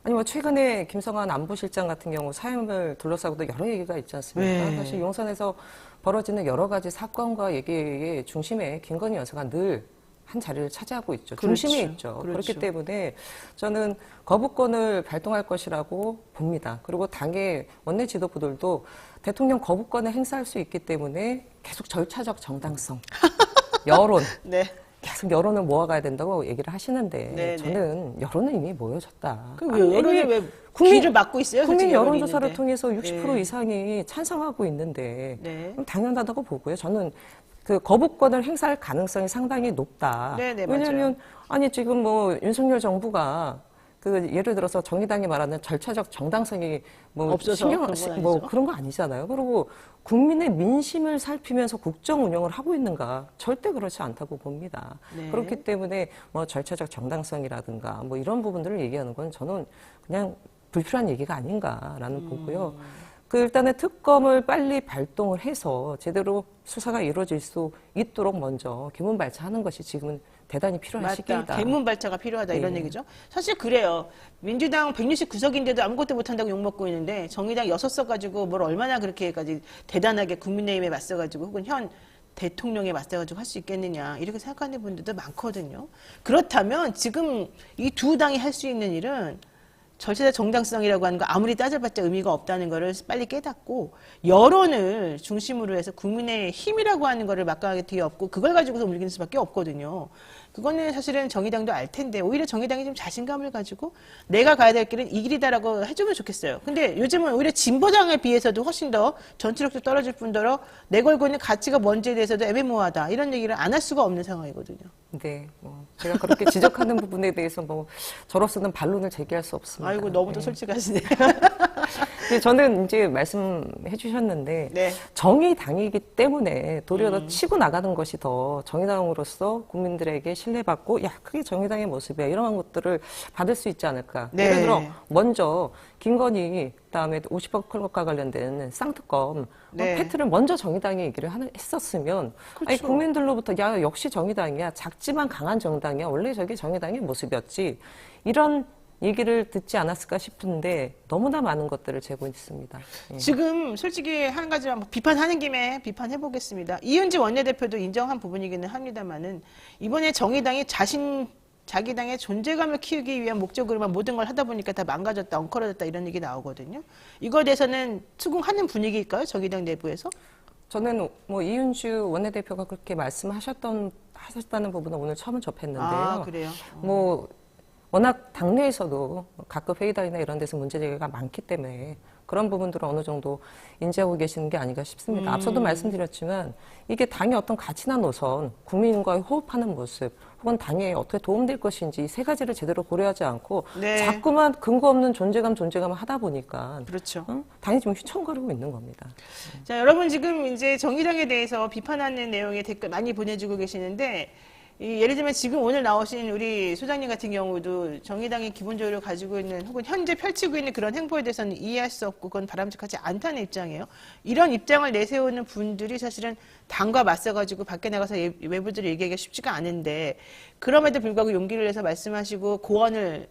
아니 뭐 최근에 김성환 안보실장 같은 경우 사임을 둘러싸고도 여러 얘기가 있지 않습니까? 네. 사실 용산에서 벌어지는 여러 가지 사건과 얘기의 중심에 김건희 여사가 늘 한 자리를 차지하고 있죠. 중심에 그렇죠. 있죠. 그렇죠. 그렇기 때문에 저는 거부권을 발동할 것이라고 봅니다. 그리고 당의 원내 지도부들도 대통령 거부권을 행사할 수 있기 때문에 계속 절차적 정당성, 여론, 네. 계속 여론을 모아가야 된다고 얘기를 하시는데 네, 저는 여론은 이미 모여졌다. 왜 여론이 왜 국민- 귀를 막고 있어요? 국민 솔직히 여론이 여론조사를 있는데. 통해서 60% 네. 이상이 찬성하고 있는데 네. 그럼 당연하다고 보고요. 저는 그 거부권을 행사할 가능성이 상당히 높다. 네네, 왜냐하면 맞아요. 아니 지금 뭐 윤석열 정부가 그 예를 들어서 정의당이 말하는 절차적 정당성이 뭐 없어서 그런 건 뭐 아니죠. 그런 거 아니잖아요. 그리고 국민의 민심을 살피면서 국정 운영을 하고 있는가? 절대 그렇지 않다고 봅니다. 네. 그렇기 때문에 뭐 절차적 정당성이라든가 뭐 이런 부분들을 얘기하는 건 저는 그냥 불필요한 얘기가 아닌가라는 보고요. 그 일단은 특검을 빨리 발동을 해서 제대로 수사가 이루어질 수 있도록 먼저 기문 발차하는 것이 지금은 대단히 필요한 시기이다. 맞다. 개문 발차가 필요하다 이런 네. 얘기죠. 사실 그래요. 민주당 169석인데도 아무것도 못한다고 욕먹고 있는데 정의당 6석 가지고 뭘 얼마나 그렇게까지 대단하게 국민의힘에 맞서가지고 혹은 현 대통령에 맞서가지고 할 수 있겠느냐 이렇게 생각하는 분들도 많거든요. 그렇다면 지금 이 두 당이 할 수 있는 일은 절차적 정당성이라고 하는 거 아무리 따져봤자 의미가 없다는 거를 빨리 깨닫고 여론을 중심으로 해서 국민의 힘이라고 하는 거를 막강하게 뒤엎고 그걸 가지고서 움직이는 수밖에 없거든요. 그거는 사실은 정의당도 알 텐데 오히려 정의당이 좀 자신감을 가지고 내가 가야 될 길은 이 길이다라고 해주면 좋겠어요. 근데 요즘은 오히려 진보당에 비해서도 훨씬 더 전투력도 떨어질 뿐더러 내걸고 있는 가치가 뭔지에 대해서도 애매모호하다 이런 얘기를 안 할 수가 없는 상황이거든요. 네, 뭐 제가 그렇게 지적하는 부분에 대해서 뭐 저로서는 반론을 제기할 수 없습니다. 아이고 너무 또 네. 솔직하시네요. 근데 저는 이제 말씀해 주셨는데 네. 정의당이기 때문에 도리어 더 치고 나가는 것이 더 정의당으로서 국민들에게 신뢰받고 야 그게 정의당의 모습이야 이런 것들을 받을 수 있지 않을까. 네. 예를 들어 먼저 김건희 그다음에 50억 클럽과 관련된 쌍특검 네. 팩트를 먼저 정의당이 얘기를 했었으면 아니 그렇죠. 국민들로부터 야 역시 정의당이야 작지만 강한 정당이야 원래 저게 정의당의 모습이었지 이런 얘기를 듣지 않았을까 싶은데 너무나 많은 것들을 재고 있습니다. 예. 지금 솔직히 한 가지만 비판하는 김에 비판해 보겠습니다. 이은지 원내대표도 인정한 부분이기는 합니다만은 이번에 정의당이 자기 당의 존재감을 키우기 위한 목적으로만 모든 걸 하다 보니까 다 망가졌다, 엉클어졌다 이런 얘기 나오거든요. 이거에 대해서는 추궁하는 분위기일까요? 정의당 내부에서? 저는 뭐 이윤주 원내대표가 그렇게 하셨다는 부분은 오늘 처음 접했는데요. 아, 그래요? 뭐 워낙 당내에서도 각급 회의단이나 이런 데서 문제 제기가 많기 때문에 그런 부분들을 어느 정도 인지하고 계시는 게 아닌가 싶습니다. 앞서도 말씀드렸지만 이게 당의 어떤 가치나 노선, 국민과의 호흡하는 모습, 혹은 당에 어떻게 도움될 것인지 이 세 가지를 제대로 고려하지 않고 네. 자꾸만 근거 없는 존재감을 하다 보니까 그렇죠. 당이 지금 휘청거리고 있는 겁니다. 자, 여러분 지금 이제 정의당에 대해서 비판하는 내용의 댓글 많이 보내주고 계시는데 예를 들면 지금 오늘 나오신 우리 소장님 같은 경우도 정의당이 기본적으로 가지고 있는 혹은 현재 펼치고 있는 그런 행보에 대해서는 이해할 수 없고 그건 바람직하지 않다는 입장이에요. 이런 입장을 내세우는 분들이 사실은 당과 맞서가지고 밖에 나가서 외부들을 얘기하기가 쉽지가 않은데 그럼에도 불구하고 용기를 내서 말씀하시고 고언을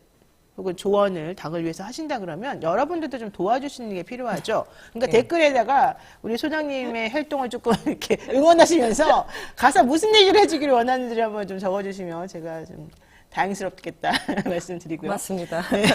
혹은 조언을 당을 위해서 하신다 그러면 여러분들도 좀 도와주시는 게 필요하죠. 그러니까 네. 댓글에다가 우리 소장님의 활동을 조금 이렇게 응원하시면서 가서 무슨 얘기를 해주기를 원하는지 한번 좀 적어주시면 제가 좀 다행스럽겠다 말씀드리고요. 맞습니다. 네.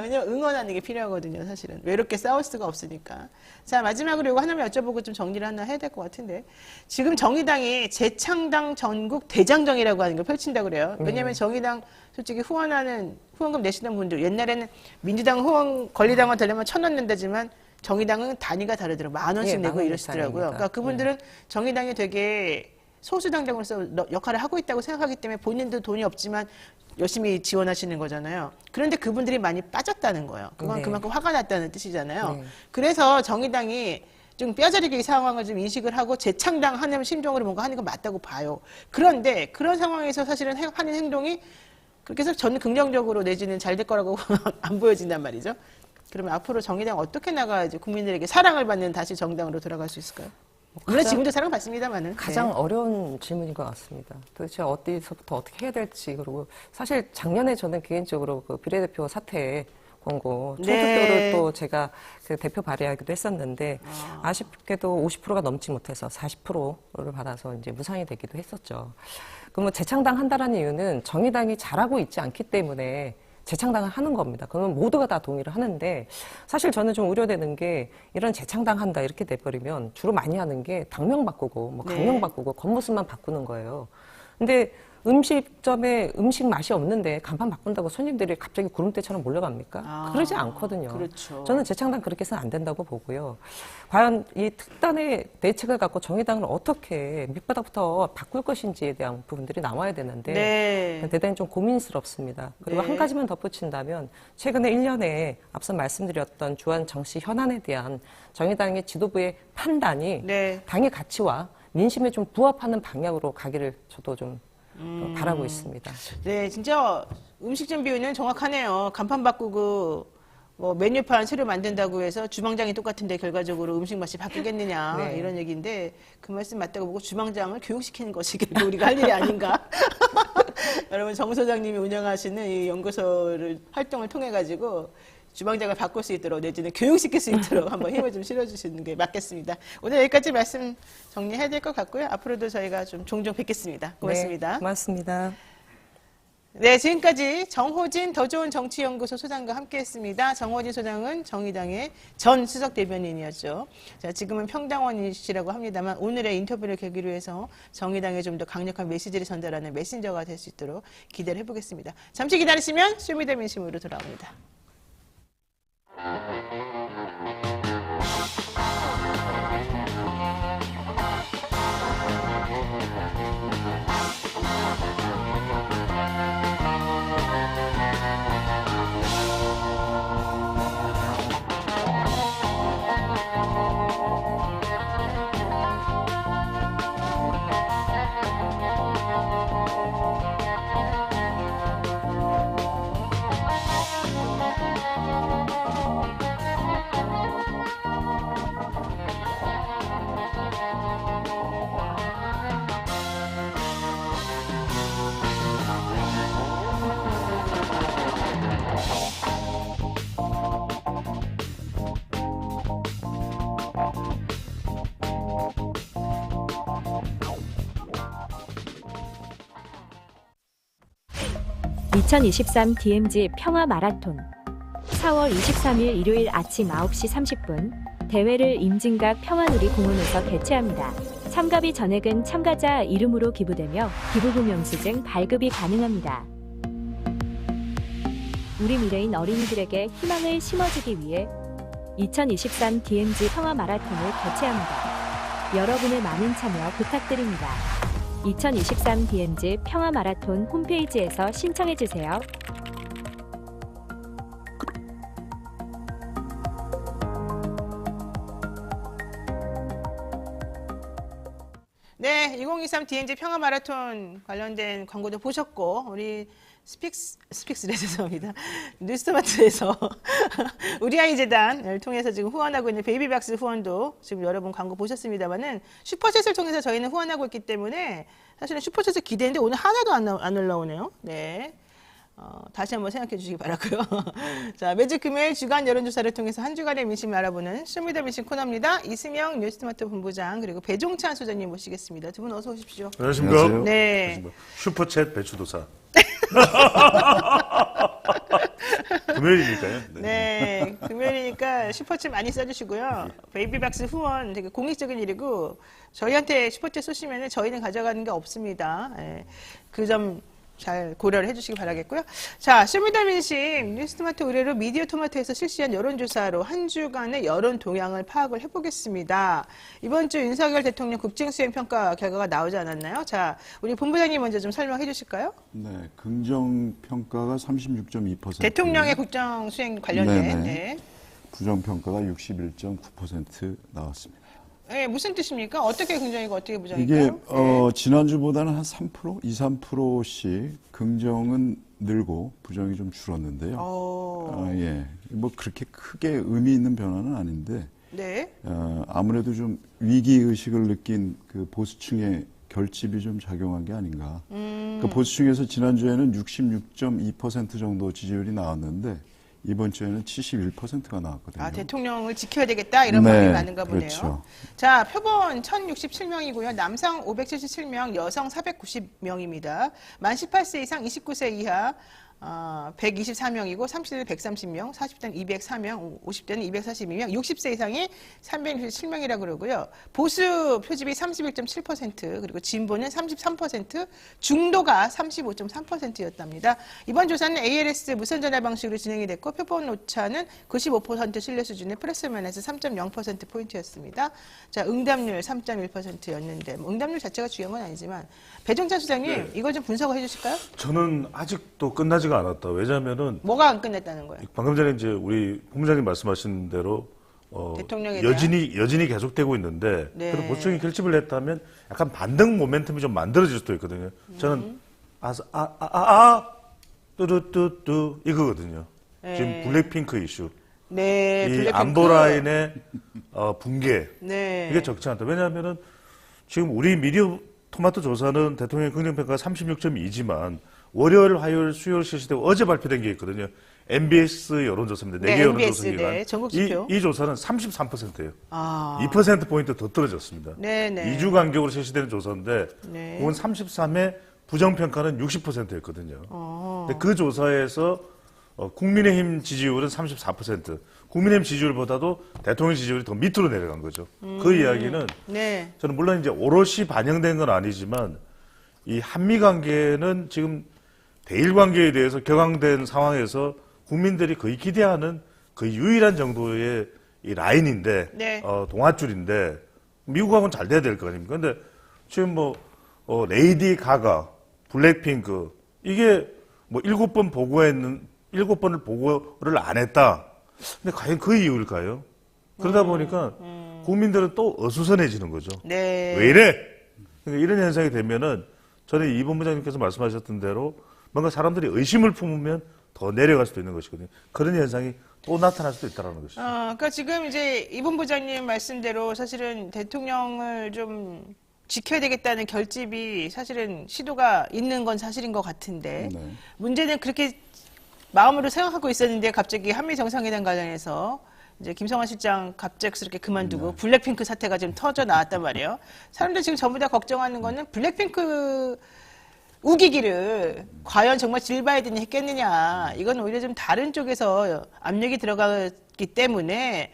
왜냐면 응원하는 게 필요하거든요, 사실은. 외롭게 싸울 수가 없으니까. 자, 마지막으로 이거 하나만 여쭤보고 좀 정리를 하나 해야 될 것 같은데. 지금 정의당이 재창당 전국 대장정이라고 하는 걸 펼친다고 그래요. 왜냐면 정의당 솔직히 후원금 내시는 분들, 옛날에는 민주당 후원, 권리당원 되려면 1,000원 낸다지만 정의당은 단위가 다르더라고요. 10,000원씩 예, 내고 10,000원 이러시더라고요. 단위입니다. 그러니까 그분들은 정의당이 되게 소수당장으로서 역할을 하고 있다고 생각하기 때문에 본인도 돈이 없지만 열심히 지원하시는 거잖아요. 그런데 그분들이 많이 빠졌다는 거예요. 그건 네. 그만큼 화가 났다는 뜻이잖아요. 네. 그래서 정의당이 좀 뼈저리게 이 상황을 좀 인식을 하고 재창당하는 심정으로 뭔가 하는 건 맞다고 봐요. 그런데 그런 상황에서 사실은 하는 행동이 그렇게 해서 저는 긍정적으로 내지는 잘 될 거라고 안 보여진단 말이죠. 그러면 앞으로 정의당 어떻게 나가야지 국민들에게 사랑을 받는 다시 정당으로 돌아갈 수 있을까요? 물론 지금도 사랑받습니다만은. 가장 어려운 질문인 것 같습니다. 도대체 어디서부터 어떻게 해야 될지. 그리고 사실 작년에 저는 개인적으로 그 비례대표 사퇴 권고 총투표를 네. 또 제가 그 대표 발의하기도 했었는데 아쉽게도 50%가 넘지 못해서 40%를 받아서 이제 무산이 되기도 했었죠. 그러면 재창당 한다라는 이유는 정의당이 잘하고 있지 않기 때문에 재창당을 하는 겁니다. 그러면 모두가 다 동의를 하는데 사실 저는 좀 우려되는 게 이런 재창당한다 이렇게 돼버리면 주로 많이 하는 게 당명 바꾸고 뭐 강명 네. 바꾸고 겉모습만 바꾸는 거예요. 근데 음식점에 음식 맛이 없는데 간판 바꾼다고 손님들이 갑자기 구름대처럼 몰려갑니까? 아, 그러지 않거든요. 그렇죠. 저는 재창당 그렇게 해서는 안 된다고 보고요. 과연 이 특단의 대책을 갖고 정의당을 어떻게 밑바닥부터 바꿀 것인지에 대한 부분들이 나와야 되는데 네. 대단히 좀 고민스럽습니다. 그리고 네. 한 가지만 덧붙인다면 최근에 1년에 앞서 말씀드렸던 주한 정치 현안에 대한 정의당의 지도부의 판단이 네. 당의 가치와 민심에 좀 부합하는 방향으로 가기를 저도 좀 바라고 있습니다. 네, 진짜 음식점 비유는 정확하네요. 간판 바꾸고 뭐 메뉴판 새로 만든다고 해서 주방장이 똑같은데 결과적으로 음식 맛이 바뀌겠느냐 네. 이런 얘기인데 그 말씀 맞다고 보고 주방장을 교육시키는 것이 결국 우리가 할 일이 아닌가. 여러분 정 소장님이 운영하시는 이 연구소를 활동을 통해 가지고 주방장을 바꿀 수 있도록 내지는 교육시킬 수 있도록 한번 힘을 좀 실어주시는 게 맞겠습니다. 오늘 여기까지 말씀 정리해야 될 것 같고요. 앞으로도 저희가 좀 종종 뵙겠습니다. 고맙습니다. 네, 고맙습니다. 네, 지금까지 정호진 더 좋은 정치연구소 소장과 함께했습니다. 정호진 소장은 정의당의 전 수석 대변인이었죠. 자, 지금은 평당원이시라고 합니다만 오늘의 인터뷰를 계기로 해서 정의당에 좀 더 강력한 메시지를 전달하는 메신저가 될 수 있도록 기대를 해보겠습니다. 잠시 기다리시면 쇼미더민심으로 돌아옵니다. (2023) DMZ 평화 마라톤 4월 23일 일요일 아침 9시 30분 대회를 임진각 평화누리 공원에서 개최합니다. 참가비 전액은 참가자 이름으로 기부되며 기부금 영수증 발급이 가능합니다. 우리 미래인 어린이들에게 희망을 심어주기 위해 2023 DMZ 평화 마라톤을 개최합니다. 여러분의 많은 참여 부탁드립니다. 2023 DMZ 평화 마라톤 홈페이지에서 신청해주세요. 네, 2023 DMZ 평화 마라톤 관련된 광고도 보셨고 우리 스픽스래 죄송합니다. 뉴스토마토에서 우리 아이 재단을 통해서 지금 후원하고 있는 베이비박스 후원도 지금 여러분 광고 보셨습니다만은 슈퍼챗을 통해서 저희는 후원하고 있기 때문에 사실은 슈퍼챗을 기대했는데 오늘 하나도 안 올라오네요. 네. 다시 한번 생각해 주시기 바라고요. 자, 매주 금요일 주간 여론조사를 통해서 한 주간의 민심을 알아보는 쇼미더민심 코너입니다. 이승영 뉴스토마토 본부장 그리고 배종찬 소장님 모시겠습니다. 두 분 어서 오십시오. 안녕하십니까. 안녕하세요. 네. 슈퍼챗 배추도사. 금요일이니까요. 네, 금요일이니까 슈퍼챗 많이 써주시고요. 베이비박스 후원 되게 공익적인 일이고 저희한테 슈퍼챗 쏘시면 저희는 가져가는 게 없습니다. 그 점 잘 고려를 해주시기 바라겠고요. 자, 쇼미더민심 뉴스토마토 의뢰로 미디어토마토에서 실시한 여론조사로 한 주간의 여론 동향을 파악을 해보겠습니다. 이번 주 윤석열 대통령 국정수행평가 결과가 나오지 않았나요? 자, 우리 본부장님 먼저 좀 설명해 주실까요? 네, 긍정 평가가 36.2%. 대통령의 국정수행 관련된. 네네. 네. 부정 평가가 61.9% 나왔습니다. 네, 무슨 뜻입니까? 어떻게 긍정이고 어떻게 이게 부정일까요? 지난주보다는 한 3%, 2, 3%씩 긍정은 늘고 부정이 좀 줄었는데요. 예. 뭐 그렇게 크게 의미 있는 변화는 아닌데 네. 아무래도 좀 위기 의식을 느낀 그 보수층의 결집이 좀 작용한 게 아닌가. 그 보수층에서 지난주에는 66.2% 정도 지지율이 나왔는데 이번 주에는 71%가 나왔거든요. 아, 대통령을 지켜야 되겠다 이런 네, 마음이 많은가 보네요. 그렇죠. 자, 표본 1067명이고요. 남성 577명, 여성 490명입니다. 만 18세 이상 29세 이하 124명이고 30대는 130명, 40대는 204명, 50대는 242명, 60세 이상이 367명이라고 그러고요. 보수 표집이 31.7%, 그리고 진보는 33%, 중도가 35.3%였답니다. 이번 조사는 ALS 무선전화 방식으로 진행이 됐고 표본 오차는 95% 신뢰 수준의 플러스마이너스 3.0%포인트였습니다. 자, 응답률 3.1%였는데 응답률 자체가 중요한 건 아니지만 배종찬 소장님 이거 좀 분석을 해주실까요? 저는 아직도 끝나지가 않았다. 왜냐면은 뭐가 안 끝냈다는 거예요? 방금 전에 이제 우리 본부장님 말씀하신 대로 대통령에 여진이 계속되고 있는데 네. 그래도 보수층이 결집을 했다면 약간 반등 모멘텀이 좀 만들어질 수도 있거든요. 저는 뚜루뚜뚜 이거거든요. 네. 지금 블랙핑크 이슈. 네, 이 블랙핑크. 안보 라인의 붕괴. 네. 이게 적지 않다. 왜냐하면은 지금 우리 미디어 토마토 조사는 대통령 긍정평가가 36.2지만 월요일, 화요일, 수요일 실시되고 어제 발표된 게 있거든요. MBS 여론조사입니다. 네, 4개 MBS, 여론조사 기관. 네, 전국 지표. 이 조사는 33%예요. 아. 2%포인트 더 떨어졌습니다. 네네. 2주 간격으로 실시되는 조사인데 네. 그건 33에 부정평가는 60%였거든요. 근데 그 조사에서 국민의힘 지지율은 34%, 국민의힘 지지율보다도 대통령 지지율이 더 밑으로 내려간 거죠. 그 이야기는 네. 저는 물론 이제 오롯이 반영된 건 아니지만 이 한미 관계는 지금 대일 관계에 대해서 격앙된 상황에서 국민들이 거의 기대하는 거의 유일한 정도의 이 라인인데 네. 동아줄인데 미국하고는 잘 돼야 될 거 아닙니까? 근데 지금 레이디 가가, 블랙핑크 이게 7번을 보고를 안 했다. 근데 과연 그 이유일까요? 그러다 보니까 국민들은 또 어수선해지는 거죠. 네. 왜 이래? 그러니까 이런 현상이 되면은 저는 이 본부장님께서 말씀하셨던 대로 뭔가 사람들이 의심을 품으면 더 내려갈 수도 있는 것이거든요. 그런 현상이 또 나타날 수도 있다는 것이죠. 그러니까 지금 이제 이 본부장님 말씀대로 사실은 대통령을 좀 지켜야 되겠다는 결집이 사실은 시도가 있는 건 사실인 것 같은데 네. 문제는 그렇게 마음으로 생각하고 있었는데 갑자기 한미 정상회담 관련해서 이제 김성환 실장 갑작스럽게 그만두고 블랙핑크 사태가 지금 터져 나왔단 말이에요. 사람들 지금 전부 다 걱정하는 거는 블랙핑크 우기기를 과연 정말 질 바이든이 했겠느냐. 이건 오히려 좀 다른 쪽에서 압력이 들어갔기 때문에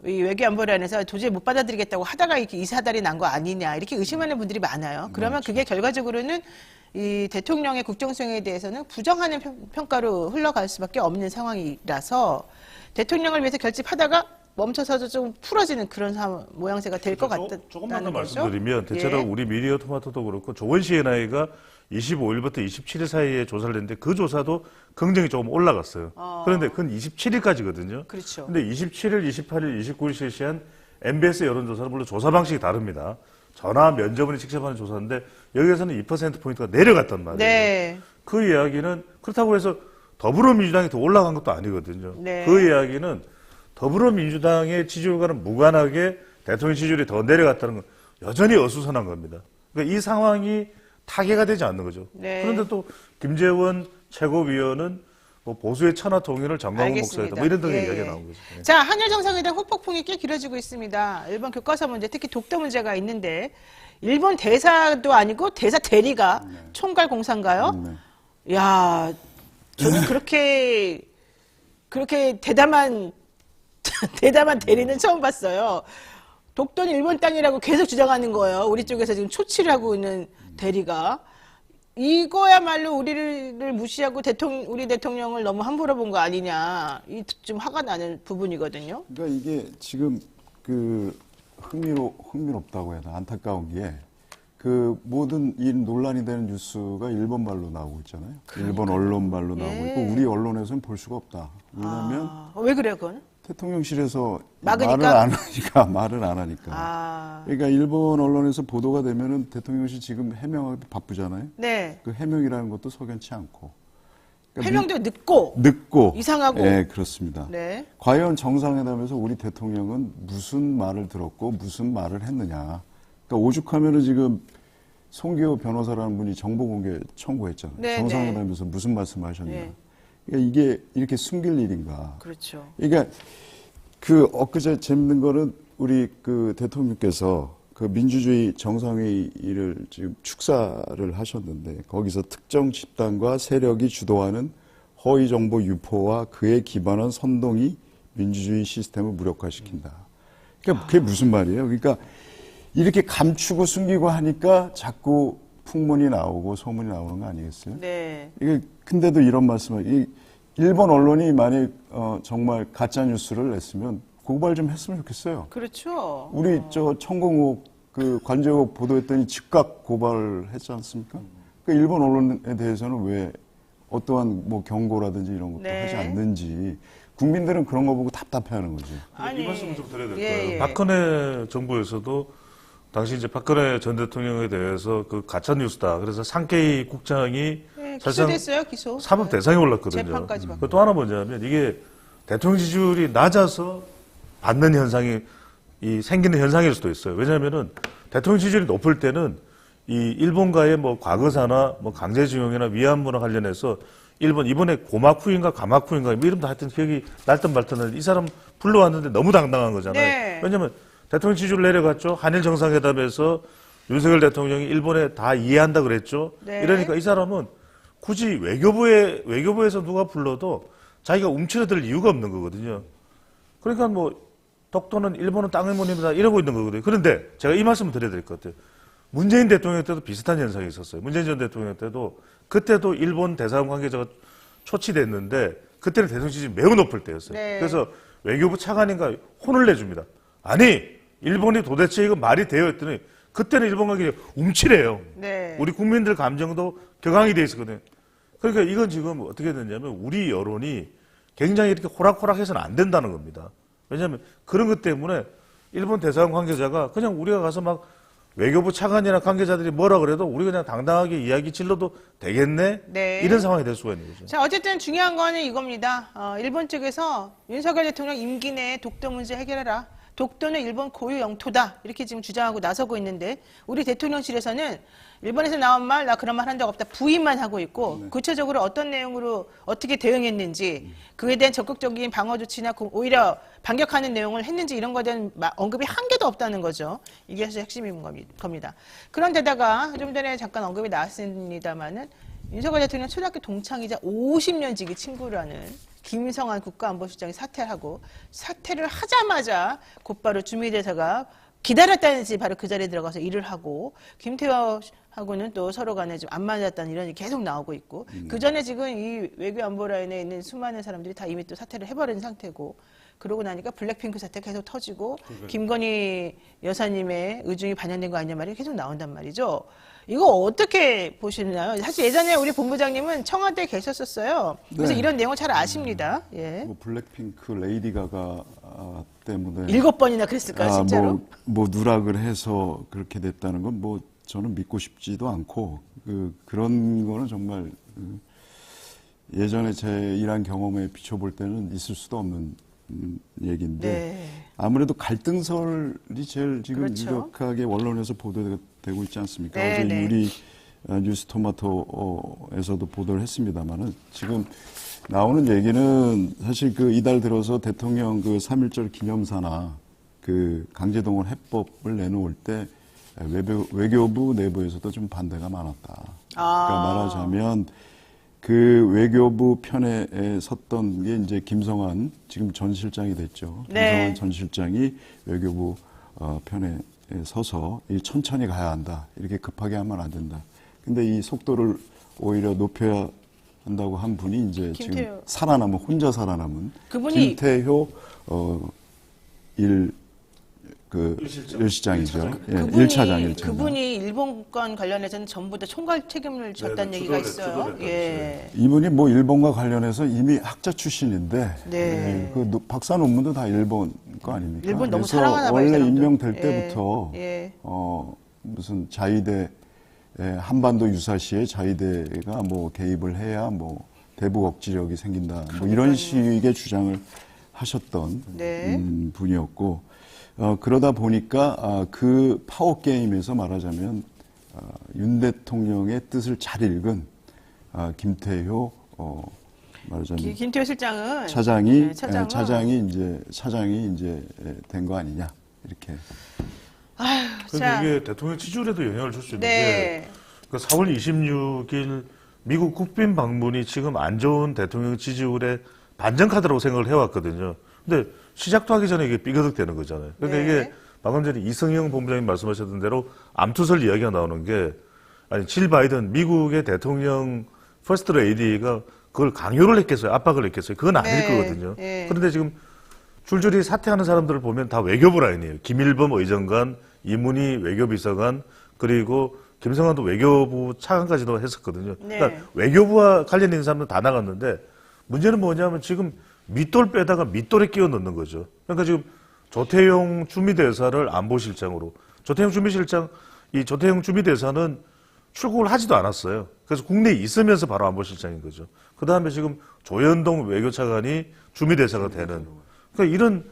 이 외교안보단에서 도저히 못 받아들이겠다고 하다가 이렇게 이 사달이 난 거 아니냐 이렇게 의심하는 분들이 많아요. 그러면 그게 결과적으로는 이 대통령의 국정수행에 대해서는 부정하는 평가로 흘러갈 수밖에 없는 상황이라서 대통령을 위해서 결집하다가 멈춰서 좀 풀어지는 그런 모양새가 될 것 같다는 거죠. 조금만 더 말씀드리면 대체로 예. 우리 미디어 토마토도 그렇고 조원 CNI가 25일부터 27일 사이에 조사를 했는데 그 조사도 긍정이 조금 올라갔어요. 그런데 그건 27일까지거든요. 그렇죠. 근데 27일, 28일, 29일 실시한 MBS 여론조사는 물론 조사 방식이 다릅니다. 전화 면접원이 직접 하는 조사인데 여기에서는 2%포인트가 내려갔단 말이에요. 네. 그 이야기는 그렇다고 해서 더불어민주당이 더 올라간 것도 아니거든요. 네. 그 이야기는 더불어민주당의 지지율과는 무관하게 대통령 지지율이 더 내려갔다는 건 여전히 어수선한 겁니다. 그러니까 이 상황이 타개가 되지 않는 거죠. 네. 그런데 또 김재원 최고위원은 뭐 보수의 천하 통일을 장광훈 알겠습니다. 목사였다. 뭐 이런 등의 예, 이야기가 예. 나온 거죠. 예. 자, 한일 정상회담 후폭풍이 꽤 길어지고 있습니다. 일본 교과서 문제, 특히 독도 문제가 있는데 일본 대사도 아니고 대사 대리가 총괄 공사인가요? 야, 저는 그렇게 대담한 대리는 처음 봤어요. 독도는 일본 땅이라고 계속 주장하는 거예요. 우리 쪽에서 지금 초치를 하고 있는 대리가. 이거야말로 우리를 무시하고 우리 대통령을 너무 함부로 본 거 아니냐. 좀 화가 나는 부분이거든요. 그러니까 이게 지금 그 흥미롭다고 해야 되나 안타까운 게 그 모든 이 논란이 되는 뉴스가 일본 말로 나오고 있잖아요. 일본 언론 말로 나오고 있고 우리 언론에서는 볼 수가 없다. 왜냐하면 왜 그래요, 그건? 대통령실에서 막으니까? 말을 안 하니까. 아, 그러니까 일본 언론에서 보도가 되면은 대통령실 지금 해명하기 바쁘잖아요. 네. 그 해명이라는 것도 석연치 않고. 그러니까 해명도 늦고 이상하고. 네, 그렇습니다. 네. 과연 정상회담에서 우리 대통령은 무슨 말을 들었고 무슨 말을 했느냐. 그러니까 오죽하면은 지금 송기호 변호사라는 분이 정보 공개 청구했잖아요. 네, 정상회담에서 무슨 말씀을 하셨냐. 네. 그러니까 이게 이렇게 숨길 일인가. 그렇죠. 그러니까 그 엊그제 재밌는 거는 우리 그 대통령께서 그 민주주의 정상회의를 지금 축사를 하셨는데 거기서 특정 집단과 세력이 주도하는 허위 정보 유포와 그에 기반한 선동이 민주주의 시스템을 무력화시킨다. 그러니까 그게 무슨 말이에요? 그러니까 이렇게 감추고 숨기고 하니까 자꾸 풍문이 나오고 소문이 나오는 거 아니겠어요? 네. 이게 근데도 이런 말씀을 일본 언론이 만약 정말 가짜 뉴스를 냈으면 고발 좀 했으면 좋겠어요. 그렇죠. 우리 저 천공욱 그 관제국 보도했더니 즉각 고발을 했지 않습니까? 그 일본 언론에 대해서는 왜 어떠한 뭐 경고라든지 이런 것도 네. 하지 않는지 국민들은 그런 거 보고 답답해하는 거죠. 이 말씀을 좀 드려야 될까요? 예, 예. 박근혜 정부에서도 당시 이제 박근혜 전 대통령에 대해서 그 가짜 뉴스다. 그래서 상케이 국장이 네, 사실상 기소됐어요, 기소. 사법 대상에 올랐거든요. 재판까지 받고. 그리고 또 하나 뭐냐면 이게 대통령 지지율이 낮아서 받는 현상이 생기는 현상일 수도 있어요. 왜냐하면은 대통령 지지율이 높을 때는 이 일본과의 뭐 과거사나 뭐 강제징용이나 위안부나 관련해서 일본 이번에 고마쿠인가 가마쿠인가 뭐 이름도 하여튼 기억이 날듯 말듯 이 사람 불러왔는데 너무 당당한 거잖아요. 네. 왜냐하면 대통령 지지율 내려갔죠. 한일 정상회담에서 윤석열 대통령이 일본에 다 이해한다 그랬죠. 네. 이러니까 이 사람은 굳이 외교부에서 누가 불러도 자기가 움츠러들 이유가 없는 거거든요. 그러니까 뭐 독도는 일본은 땅의 문입니다 이러고 있는 거거든요. 그런데 제가 이 말씀을 드려야 될 것 같아요. 문재인 대통령 때도 비슷한 현상이 있었어요. 문재인 전 대통령 때도 그때도 일본 대사관 관계자가 초치됐는데 그때는 대통령 지지율이 매우 높을 때였어요. 네. 그래서 외교부 차관인가 혼을 내줍니다. 아니 일본이 도대체 이거 말이 돼요 했더니 그때는 일본 관계자 움츠래요. 네. 우리 국민들 감정도 격앙이 돼 있었거든요. 그러니까 이건 지금 어떻게 됐냐면 우리 여론이 굉장히 이렇게 호락호락해서는 안 된다는 겁니다. 왜냐하면 그런 것 때문에 일본 대사관 관계자가 그냥 우리가 가서 막 외교부 차관이나 관계자들이 뭐라 그래도 우리 그냥 당당하게 이야기 질러도 되겠네? 네. 이런 상황이 될 수가 있는 거죠. 자, 어쨌든 중요한 거는 이겁니다. 일본 측에서 윤석열 대통령 임기 내에 독도 문제 해결해라. 독도는 일본 고유 영토다. 이렇게 지금 주장하고 나서고 있는데 우리 대통령실에서는 일본에서 나온 말, 나 그런 말 한 적 없다. 부인만 하고 있고 구체적으로 어떤 내용으로 어떻게 대응했는지 그에 대한 적극적인 방어 조치나 오히려 반격하는 내용을 했는지 이런 거에 대한 언급이 한 개도 없다는 거죠. 이게 사실 핵심인 겁니다. 그런데다가 좀 전에 잠깐 언급이 나왔습니다마는 윤석열 대통령 초등학교 동창이자 50년 지기 친구라는 김성한 국가안보실장이 사퇴를 하고 사퇴를 하자마자 곧바로 주미 대사가 기다렸다는지 바로 그 자리에 들어가서 일을 하고 김태호하고는 또 서로 간에 좀 안 맞았다는 이런 얘기 계속 나오고 있고 그 전에 지금 이 외교안보 라인에 있는 수많은 사람들이 다 이미 또 사퇴를 해버린 상태고 그러고 나니까 블랙핑크 사태 계속 터지고 김건희 여사님의 의중이 반영된 거 아니냐 말이 계속 나온단 말이죠. 이거 어떻게 보시나요? 사실 예전에 우리 본부장님은 청와대에 계셨었어요. 그래서 네. 이런 내용을 잘 아십니다. 예. 뭐 블랙핑크 레이디 가가 때문에 7번이나 그랬을까요, 진짜로? 뭐 누락을 해서 그렇게 됐다는 건 뭐 저는 믿고 싶지도 않고 그런 거는 정말 예전에 제 일한 경험에 비춰볼 때는 있을 수도 없는 얘기인데 네. 아무래도 갈등설이 제일 지금 그렇죠. 유력하게 언론에서 보도되고 있지 않습니까? 네, 어제 네. 유리 뉴스토마토에서도 보도를 했습니다만은 지금 나오는 얘기는 사실 그 이달 들어서 대통령 그 3.1절 기념사나 그 강제동원 해법을 내놓을 때 외교부 내부에서도 좀 반대가 많았다. 그러니까 말하자면 그 외교부 편에 섰던 게 이제 김성환 지금 전 실장이 됐죠. 네. 김성환 전 실장이 외교부 편에 서서 이 천천히 가야 한다. 이렇게 급하게 하면 안 된다. 근데 이 속도를 오히려 높여야 한다고 한 분이 이제 지금 혼자 살아남은 그분이 김태효 일시장이죠. 예, 1차장. 그분이 일본권 관련해서는 전부 다 총괄 책임을 졌다는 얘기가 있어요. 예. 이분이 뭐 일본과 관련해서 이미 학자 출신인데 네. 예, 그 박사 논문도 다 일본 거 아닙니까? 일본 너무 그래서 사랑하나 봐요, 이 원래 사람도. 임명될 예. 때부터 예. 무슨 자위대 한반도 유사시에 자위대가 뭐 개입을 해야 뭐 대북 억지력이 생긴다. 뭐 이런 식의 주장을 하셨던 네. 분이었고 그러다 보니까 그 파워 게임에서 말하자면 윤 대통령의 뜻을 잘 읽은 김태효 말하자면 김태효 실장은 차장이 차장은 차장이 이제 된 거 아니냐 이렇게. 아휴, 근데 자, 이게 대통령 지지율에도 영향을 줄 수 있는 네. 게 그러니까 4월 26일 미국 국빈 방문이 지금 안 좋은 대통령 지지율의 반전카드라고 생각을 해왔거든요. 근데 시작도 하기 전에 이게 삐그덕대는 거잖아요. 그러니까 네. 이게 방금 전에 이성영 본부장님 말씀하셨던 대로 암투설 이야기가 나오는 게 아니 질 바이든 미국의 대통령 퍼스트 레이디가 그걸 강요를 했겠어요? 압박을 했겠어요? 그건 아닐 네. 거거든요. 네. 그런데 지금 줄줄이 사퇴하는 사람들을 보면 다 외교부 라인이에요. 김일범 의장관, 이문희 외교비서관, 그리고 김성환도 외교부 차관까지도 했었거든요. 네. 그러니까 외교부와 관련 있는 사람들 다 나갔는데 문제는 뭐냐면 지금 밑돌 빼다가 밑돌에 끼워 넣는 거죠. 그러니까 지금 조태용 주미대사를 안보실장으로 조태용 주미대사는 출국을 하지도 않았어요. 그래서 국내에 있으면서 바로 안보실장인 거죠. 그 다음에 지금 조현동 외교차관이 주미대사가 되는. 그러니까 이런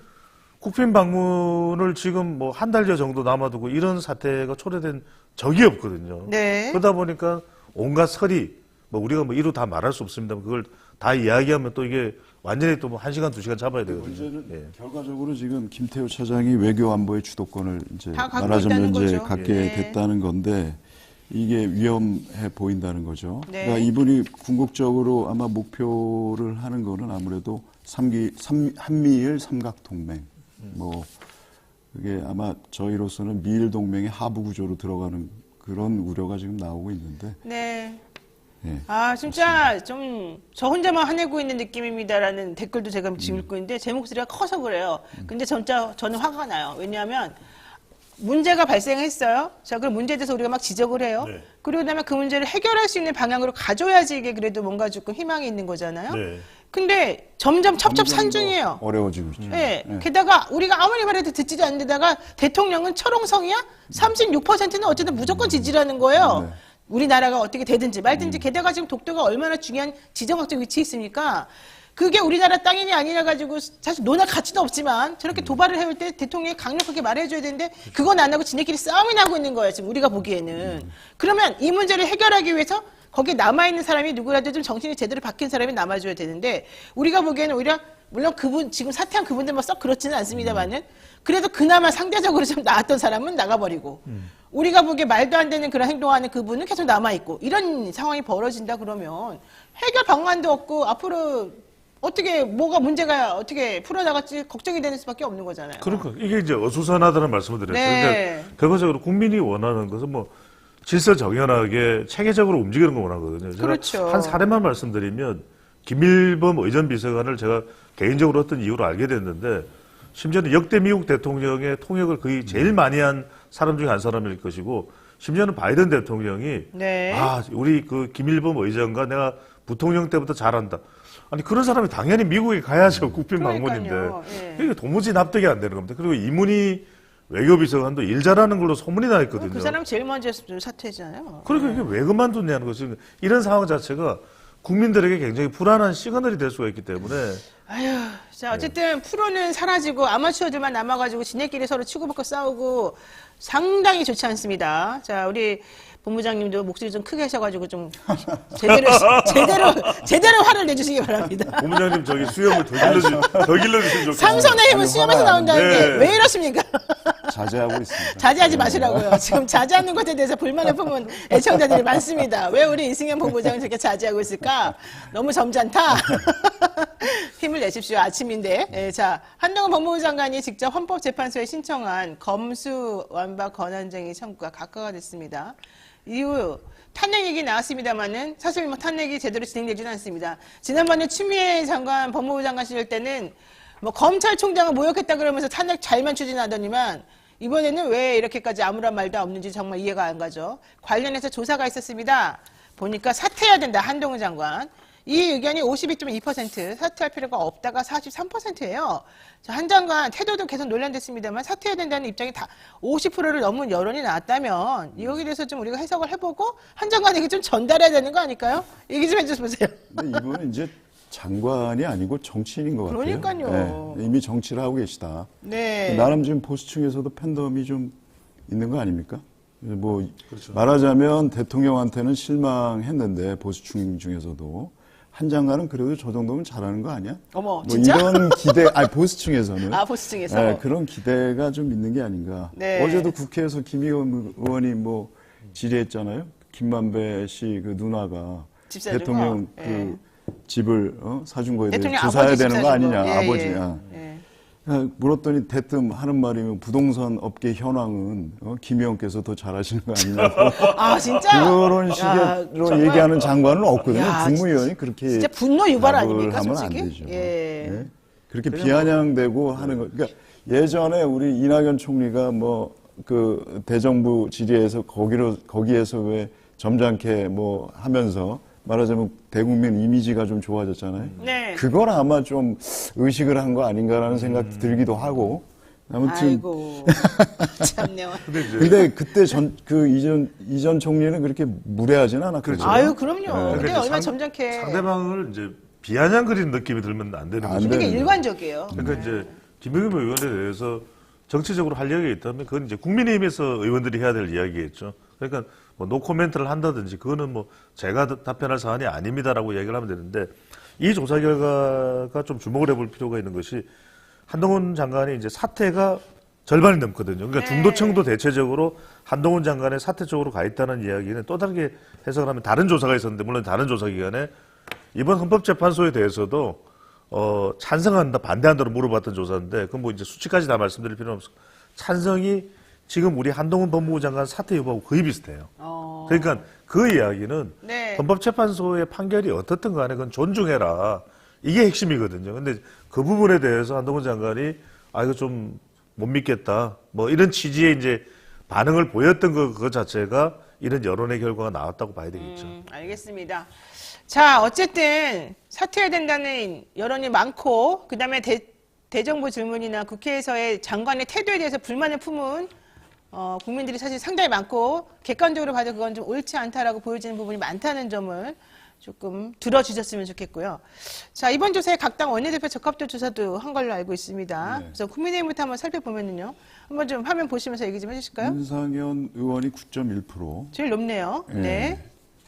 국빈 방문을 지금 뭐 한 달여 정도 남아두고 이런 사태가 초래된 적이 없거든요. 네. 그러다 보니까 온갖 설이 뭐 우리가 뭐 이루 다 말할 수 없습니다만 그걸 다 이야기하면 또 이게 완전히 또 뭐 1시간, 2시간 잡아야 되거든요. 문제는 예. 결과적으로 지금 김태효 차장이 외교 안보의 주도권을 이제 다 갖고 말하자면 있다는 이제 거죠. 갖게 네. 됐다는 건데 이게 위험해 보인다는 거죠. 네. 그러니까 이분이 궁극적으로 아마 목표를 하는 거는 아무래도 한미일 삼각동맹. 뭐 그게 아마 저희로서는 미일 동맹의 하부 구조로 들어가는 그런 우려가 지금 나오고 있는데. 네. 예. 아, 진짜 좀 저 혼자만 화내고 있는 느낌입니다라는 댓글도 제가 지금 읽고 있는데 제 목소리가 커서 그래요. 근데 저는 화가 나요. 왜냐하면 문제가 발생했어요. 자, 그럼 문제에 대해서 우리가 막 지적을 해요. 네. 그리고 나면 그 문제를 해결할 수 있는 방향으로 가줘야지 이게 그래도 뭔가 조금 희망이 있는 거잖아요. 네. 근데 점점 점점 첩첩산중이에요. 더 어려워지고 있죠. 예. 예. 게다가 우리가 아무리 말해도 듣지도 않는데다가 대통령은 철옹성이야? 36%는 어쨌든 무조건 지지라는 거예요. 네. 우리나라가 어떻게 되든지 말든지 게다가 지금 독도가 얼마나 중요한 지정학적 위치에 있습니까? 그게 우리나라 땅이냐 아니냐 가지고 사실 논할 가치도 없지만 저렇게 도발을 해올 때 대통령이 강력하게 말해줘야 되는데 그건 안 하고 지네끼리 싸움이 나고 있는 거예요. 지금 우리가 보기에는. 그러면 이 문제를 해결하기 위해서 거기에 남아있는 사람이 누구라도 좀 정신이 제대로 바뀐 사람이 남아줘야 되는데 우리가 보기에는 오히려 물론 그분 지금 사퇴한 그분들 뭐 썩 그렇지는 않습니다만은 그래도 그나마 상대적으로 좀 나았던 사람은 나가버리고 우리가 보기에 말도 안 되는 그런 행동하는 그분은 계속 남아있고 이런 상황이 벌어진다 그러면 해결 방안도 없고 앞으로 어떻게 뭐가 문제가 어떻게 풀어나갈지 걱정이 되는 수밖에 없는 거잖아요. 그러니까 이게 이제 어수선하다는 말씀을 드렸어요. 네. 그러니까 결과적으로 국민이 원하는 것은 뭐 질서 정연하게 체계적으로 움직이는 거 원하거든요. 제가 그렇죠. 한 사례만 말씀드리면 김일범 의전 비서관을 제가 개인적으로 어떤 이유로 알게 됐는데 심지어는 역대 미국 대통령의 통역을 거의 제일 많이 한 사람 중에 한 사람일 것이고 심지어는 바이든 대통령이 네. 아 우리 그 김일범 의장과 내가 부통령 때부터 잘한다. 아니 그런 사람이 당연히 미국에 가야죠. 국빈 방문인데 그러니까요. 예. 이게 도무지 납득이 안 되는 겁니다. 그리고 이문희 외교비서관도 일 잘하는 걸로 소문이 나 있거든요. 그 사람 제일 먼저 사퇴했잖아요. 그러니까 이게 왜 그만뒀냐는 거죠. 이런 상황 자체가 국민들에게 굉장히 불안한 시그널이 될 수가 있기 때문에 아휴, 자 어쨌든 프로는 사라지고 아마추어들만 남아가지고 지네끼리 서로 치고받고 싸우고 상당히 좋지 않습니다. 자 우리 본부장님도 목소리 좀 크게 하셔가지고 좀 제대로 화를 내주시기 바랍니다. 본부장님 저기 수염을 더 길러주시면 좋겠어요. 삼선의 힘은 수염에서 나온다는데 네. 왜 이러십니까? 자제하고 있습니다. 자제하지 마시라고요. 지금 자제하는 것에 대해서 불만을 품은 애청자들이 많습니다. 왜 우리 이승현 본부장은 저렇게 자제하고 있을까? 너무 점잖다. 힘을 내십시오. 아침인데. 예, 자, 한동훈 법무부 장관이 직접 헌법재판소에 신청한 검수 완박 권한쟁의 청구가 각하가 됐습니다. 이후 탄핵 얘기 나왔습니다만은 사실 뭐 탄핵이 제대로 진행되지는 않습니다. 지난번에 추미애 장관 법무부 장관 시절 때는 뭐 검찰총장을 모욕했다 그러면서 탄핵 잘만 추진하더니만 이번에는 왜 이렇게까지 아무런 말도 없는지 정말 이해가 안 가죠. 관련해서 조사가 있었습니다. 보니까 사퇴해야 된다. 한동훈 장관. 이 의견이 52.2%, 사퇴할 필요가 없다가 43%예요. 한 장관 태도도 계속 논란됐습니다만 사퇴해야 된다는 입장이 다 50%를 넘은 여론이 나왔다면 여기에 대해서 좀 우리가 해석을 해보고 한 장관에게 좀 전달해야 되는 거 아닐까요? 얘기 좀 해주세요. 근데 이분은 이제 장관이 아니고 정치인인 것 같아요. 그러니까요. 네, 이미 정치를 하고 계시다. 네. 나름 지금 보수층에서도 팬덤이 좀 있는 거 아닙니까? 뭐 그렇죠. 말하자면 대통령한테는 실망했는데 보수층 중에서도 한 장관은 그래도 저 정도면 잘하는 거 아니야? 어머, 뭐 진짜? 이런 기대, 보수층에서는 아, 보수층에서? 네, 그런 기대가 좀 있는 게 아닌가. 네. 어제도 국회에서 김의원 의원이 뭐 질의했잖아요. 김만배 씨 그 누나가 집 사준 대통령 거? 그 집을 사준 거에 대해서 대통령 조사해야 아버지 집 되는 거 사준 거. 아니냐, 예, 아버지야. 예. 물었더니 대뜸 하는 말이면 부동산 업계 현황은 김 의원께서 더 잘하시는 거 아니냐고. 아, 진짜? 그런 야, 식으로 정말. 얘기하는 장관은 없거든요. 야, 국무위원이 그렇게 진짜 분노 유발 답을 아닙니까, 하면 솔직히? 안 되죠. 예. 네? 그렇게 비아냥대고 하는 거. 그러니까 예전에 우리 이낙연 총리가 뭐 그 대정부 질의에서 거기에서 왜 점잖게 뭐 하면서 말하자면 대국민 이미지가 좀 좋아졌잖아요. 네. 그걸 아마 좀 의식을 한 거 아닌가라는 생각이 들기도 하고. 아무튼 아이고. 참네요. 근데 그때 이전 총리는 그렇게 무례하진 않았거든요. 그렇죠. 아유, 그럼요. 그러니까 근데 이제 얼마나 점잖게. 상대방을 이제 비아냥거리는 느낌이 들면 안 되는 안 거죠. 그게 되는 일관적이에요. 그러니까 이제 김의겸 의원에 대해서 정치적으로 할 이야기가 있다면 그건 이제 국민의힘에서 의원들이 해야 될 이야기겠죠. 그러니까 뭐 노코멘트를 한다든지 그거는 뭐 제가 답변할 사안이 아닙니다라고 얘기를 하면 되는데 이 조사 결과가 좀 주목을 해볼 필요가 있는 것이 한동훈 장관이 이제 사퇴가 절반이 넘거든요. 그러니까 네. 중도층도 대체적으로 한동훈 장관의 사퇴 쪽으로 가 있다는 이야기는 또 다르게 해석을 하면 다른 조사가 있었는데 물론 다른 조사 기관에 이번 헌법재판소에 대해서도 찬성한다, 반대한다로 물어봤던 조사인데, 그건 뭐 이제 수치까지 다 말씀드릴 필요는 없고, 찬성이 지금 우리 한동훈 법무부 장관 사퇴 여부하고 거의 비슷해요. 그러니까 그 이야기는 네. 헌법재판소의 판결이 어떻든 간에 그건 존중해라. 이게 핵심이거든요. 근데 그 부분에 대해서 한동훈 장관이 이거 좀 못 믿겠다. 뭐 이런 취지의 이제 반응을 보였던 그 자체가 이런 여론의 결과가 나왔다고 봐야 되겠죠. 알겠습니다. 자, 어쨌든 사퇴해야 된다는 여론이 많고 그다음에 대정부 질문이나 국회에서의 장관의 태도에 대해서 불만을 품은 국민들이 사실 상당히 많고 객관적으로 봐도 그건 좀 옳지 않다라고 보여지는 부분이 많다는 점을 조금 들어주셨으면 좋겠고요. 자, 이번 조사에 각 당 원내대표 적합도 조사도 한 걸로 알고 있습니다. 네. 그래서 국민의힘부터 한번 살펴보면요. 한번 좀 화면 보시면서 얘기 좀 해주실까요? 윤상현 의원이 9.1%, 제일 높네요. 네.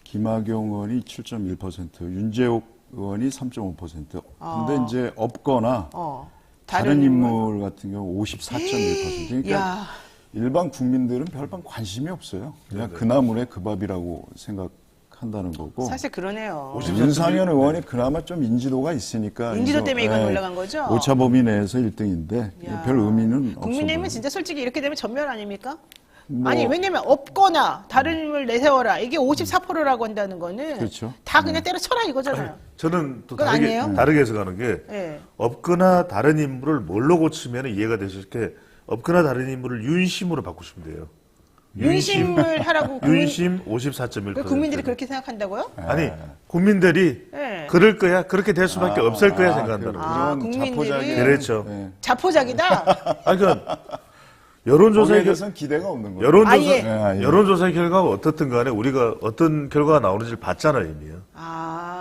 김학용 의원이 7.1%, 윤재옥 의원이 3.5%. 아. 근데 이제 없거나 다른 다른 인물 같은 경우 54.1%. 그러니까 야. 일반 국민들은 별반 관심이 없어요. 그냥 그나물의 그 밥이라고 생각한다는 거고. 사실 그러네요. 윤상현 의원이 그나마 좀 인지도가 있으니까. 인지도 그래서, 때문에 이건 올라간 거죠? 오차 범위 내에서 1등인데 야. 별 의미는 없어. 국민의힘은 보여요. 진짜 솔직히 이렇게 되면 전멸 아닙니까? 뭐- 아니 왜냐면 없거나 다른 인물 내세워라 이게 54%라고 한다는 거는 그렇죠. 다 그냥 때려쳐라 이거잖아요. 저는 또 그건 아니에요? 다르게 해석하는 게 예. 없거나 다른 인물을 뭘로 고치면 이해가 되실 게 없거나 다른 인물을 윤심으로 바꾸시면 돼요. 윤심을 하라고 윤심 54.1%. 국민들이 그렇게 생각한다니 아니 국민들이 예. 그럴 거야 그렇게 될 수밖에 없을 거야 생각한다는 거죠. 아, 그런 국민들이? 자포자기. 그렇죠. 네. 자포자기다. 아니 그러니까 여론조사의 거기에 대해서는 기대가 없는 거예요. 아예. 여론조사 결과가 어떻든 간에 우리가 어떤 결과가 나오는지를 봤잖아요, 이미요.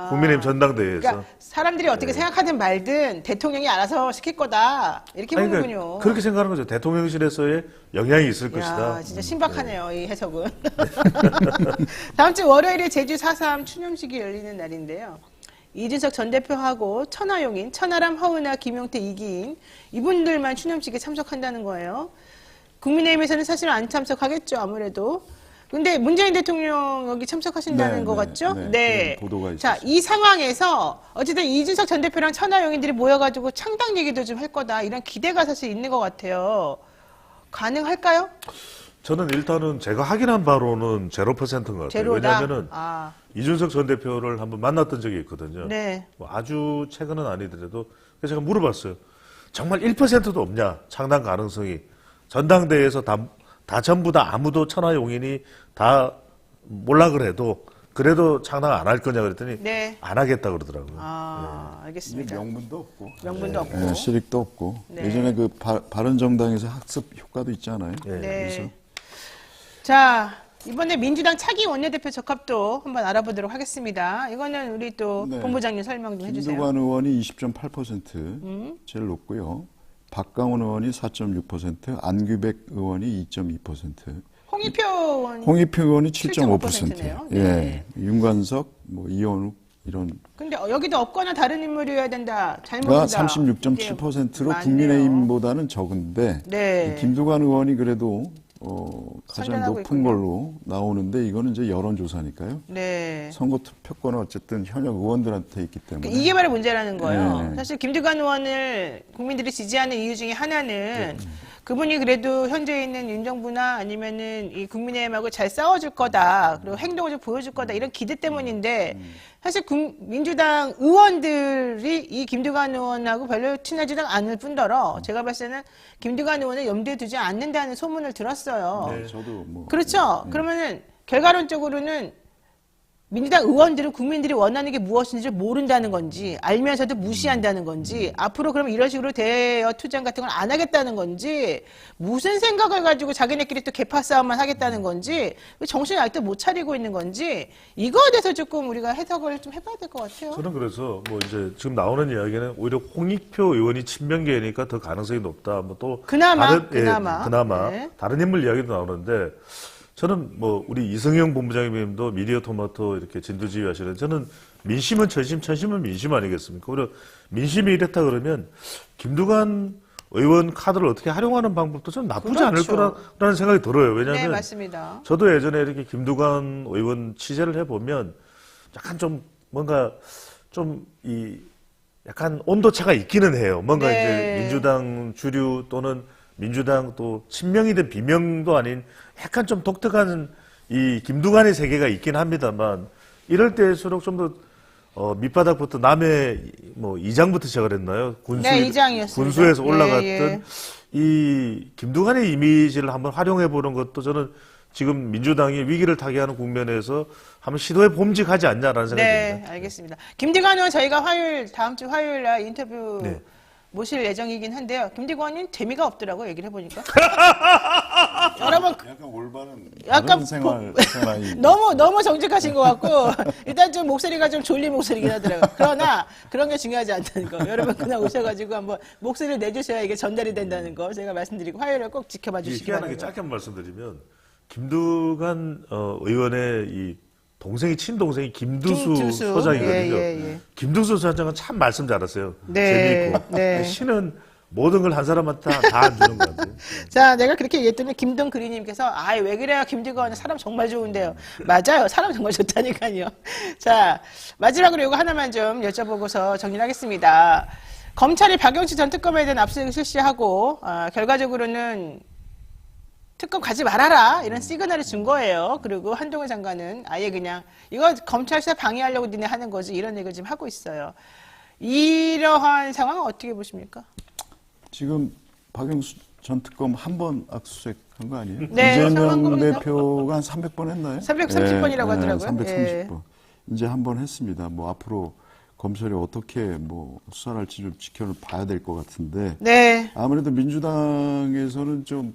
국민의힘 전당대회에서. 그러니까 사람들이 어떻게 생각하든 말든 대통령이 알아서 시킬 거다 이렇게 아니, 보는군요. 그러니까 그렇게 생각하는 거죠. 대통령실에서의 영향이 있을 야, 것이다. 진짜 신박하네요, 이 해석은. 다음 주 월요일에 제주 4.3 추념식이 열리는 날인데요. 이준석 전 대표하고 천하용인, 천하람, 허은하, 김용태, 이기인 이분들만 추념식에 참석한다는 거예요. 국민의힘에서는 사실 안 참석하겠죠, 아무래도. 근데 문재인 대통령 여기 참석하신다는 네, 거 네, 같죠? 네, 그런 보도가 자, 있었어요. 이 상황에서 어쨌든 이준석 전 대표랑 천하용인들이 모여가지고 창당 얘기도 좀 할 거다 이런 기대가 사실 있는 것 같아요. 가능할까요? 저는 일단은 제가 확인한 바로는 0%인 것 같아요. 제로다. 왜냐하면은 이준석 전 대표를 한번 만났던 적이 있거든요. 네. 뭐 아주 최근은 아니더라도 그래서 제가 물어봤어요. 정말 1%도 없냐? 창당 가능성이. 전당대회에서 다 전부 다 아무도 천하용인이 다 몰라 그래도 창당 안 할 거냐 그랬더니 네. 안 하겠다 그러더라고요. 이게 알겠습니다. 명분도 없고. 명분도 없고. 예, 실익도 없고. 네. 예전에 그 바른정당에서 학습 효과도 있잖아요. 네. 네. 자, 이번에 민주당 차기 원내대표 적합도 한번 알아보도록 하겠습니다. 이거는 우리 또 네. 본부장님 설명 좀 해주세요. 김두관 의원이 20.8% 제일 높고요. 박강원 의원이 4.6%, 안규백 의원이 2.2%, 홍익표 의원. 홍익표 의원이 7.5% 네요. 7.5%. 예, 윤관석, 뭐 이현욱 이런 근데 여기도 없거나 다른 인물이어야 된다. 가 잘못된다. 36.7%로 많네요. 국민의힘보다는 적은데 네. 김두관 의원이 그래도 가장 선전하고 높은 있군요. 걸로 나오는데 이거는 이제 여론조사니까요. 네. 선거 투표권은 어쨌든 현역 의원들한테 있기 때문에 이게 바로 문제라는 거예요. 네. 사실 김두관 의원을 국민들이 지지하는 이유 중에 하나는 그분이 그래도 현재 있는 윤 정부나 아니면은 이 국민의힘하고 잘 싸워줄 거다. 그리고 행동을 좀 보여줄 거다. 이런 기대 때문인데 사실 민주당 의원들이 이 김두관 의원하고 별로 친하지도 않을 뿐더러 제가 봤을 때는 김두관 의원을 염두에 두지 않는다는 소문을 들었어요. 네, 저도 뭐 그렇죠. 그러면은 결과론적으로는 민주당 의원들은 국민들이 원하는 게 무엇인지를 모른다는 건지 알면서도 무시한다는 건지 앞으로 그러면 이런 식으로 대여 투쟁 같은 걸 안 하겠다는 건지 무슨 생각을 가지고 자기네끼리 또 개파 싸움만 하겠다는 건지 정신을 아직도 못 차리고 있는 건지 이거에 대해서 조금 우리가 해석을 좀 해봐야 될 것 같아요. 저는 그래서 뭐 이제 지금 나오는 이야기는 오히려 홍익표 의원이 친명계니까 더 가능성이 높다. 뭐 또 그나마 네. 다른 인물 이야기도 나오는데 저는 뭐 우리 이승영 본부장님도 미디어 토마토 이렇게 진두지휘 하시는 저는 민심은 천심, 천심은 민심 아니겠습니까? 오히려 민심이 이랬다 그러면 김두관 의원 카드를 어떻게 활용하는 방법도 좀 나쁘지 그렇죠. 않을 거라는 생각이 들어요. 네, 왜냐하면 맞습니다. 저도 예전에 이렇게 김두관 의원 취재를 해보면 약간 좀 뭔가 좀 이 약간 온도차가 있기는 해요. 뭔가 네. 이제 민주당 주류 또는 민주당 또 친명이든 비명도 아닌 약간 좀 독특한 이 김두관의 세계가 있긴 합니다만 이럴 때일수록 좀 더 밑바닥부터 남의 뭐 이장부터 시작을 했나요? 네, 이장이었습니다. 군수에서 예, 올라갔던 예. 이 김두관의 이미지를 한번 활용해 보는 것도 저는 지금 민주당이 위기를 타개하는 국면에서 한번 시도해 봄직하지 않냐라는 생각이 네, 듭니다. 알겠습니다. 김두관 의원 저희가 다음 주 화요일 날 인터뷰 네. 모실 예정이긴 한데요. 김두관은 재미가 없더라고 얘기를 해보니까. 여러분 약간 올바른 약간 생활이 너무 정직하신 것 같고 일단 좀 목소리가 좀 졸린 목소리긴 하더라고요. 그러나 그런 게 중요하지 않다는 거. 여러분 그냥 오셔가지고 한번 목소리를 내주셔야 이게 전달이 된다는 거 제가 말씀드리고 화요일에 꼭 지켜봐 주시기 희한하게 바랍니다. 짧게 한번 말씀드리면 김두관 의원의 이 동생이 친동생이 김두수 소장이거든요. 예. 김두수 소장은 참 말씀 잘하세요. 네, 재미있고. 네. 신은 모든 걸 한 사람한테 다 안 주는 것 같아요. 자, 내가 그렇게 얘기했더니 김동그리님께서 아이 왜 그래요 김두관 사람 정말 좋은데요. 맞아요, 사람 정말 좋다니까요. 자, 마지막으로 이거 하나만 좀 여쭤보고서 정리하겠습니다. 검찰이 박영수 전 특검에 대한 압수수색을 실시하고 결과적으로는 특검 가지 말아라 이런 시그널을 준 거예요. 그리고 한동훈 장관은 아예 그냥 이거 검찰 수사 방해하려고 니네 하는 거지 이런 얘기를 지금 하고 있어요. 이러한 상황은 어떻게 보십니까? 지금 박영수 전 특검 한 번 압수수색한 거 아니에요? 네, 상한 이재명 겁니다. 대표가 한 300번 했나요? 330번이라고 하더라고요. 330번. 이제 한 번 했습니다. 뭐 앞으로 검찰이 어떻게 뭐 수사를 할지 좀 지켜봐야 될 것 같은데 네. 아무래도 민주당에서는 좀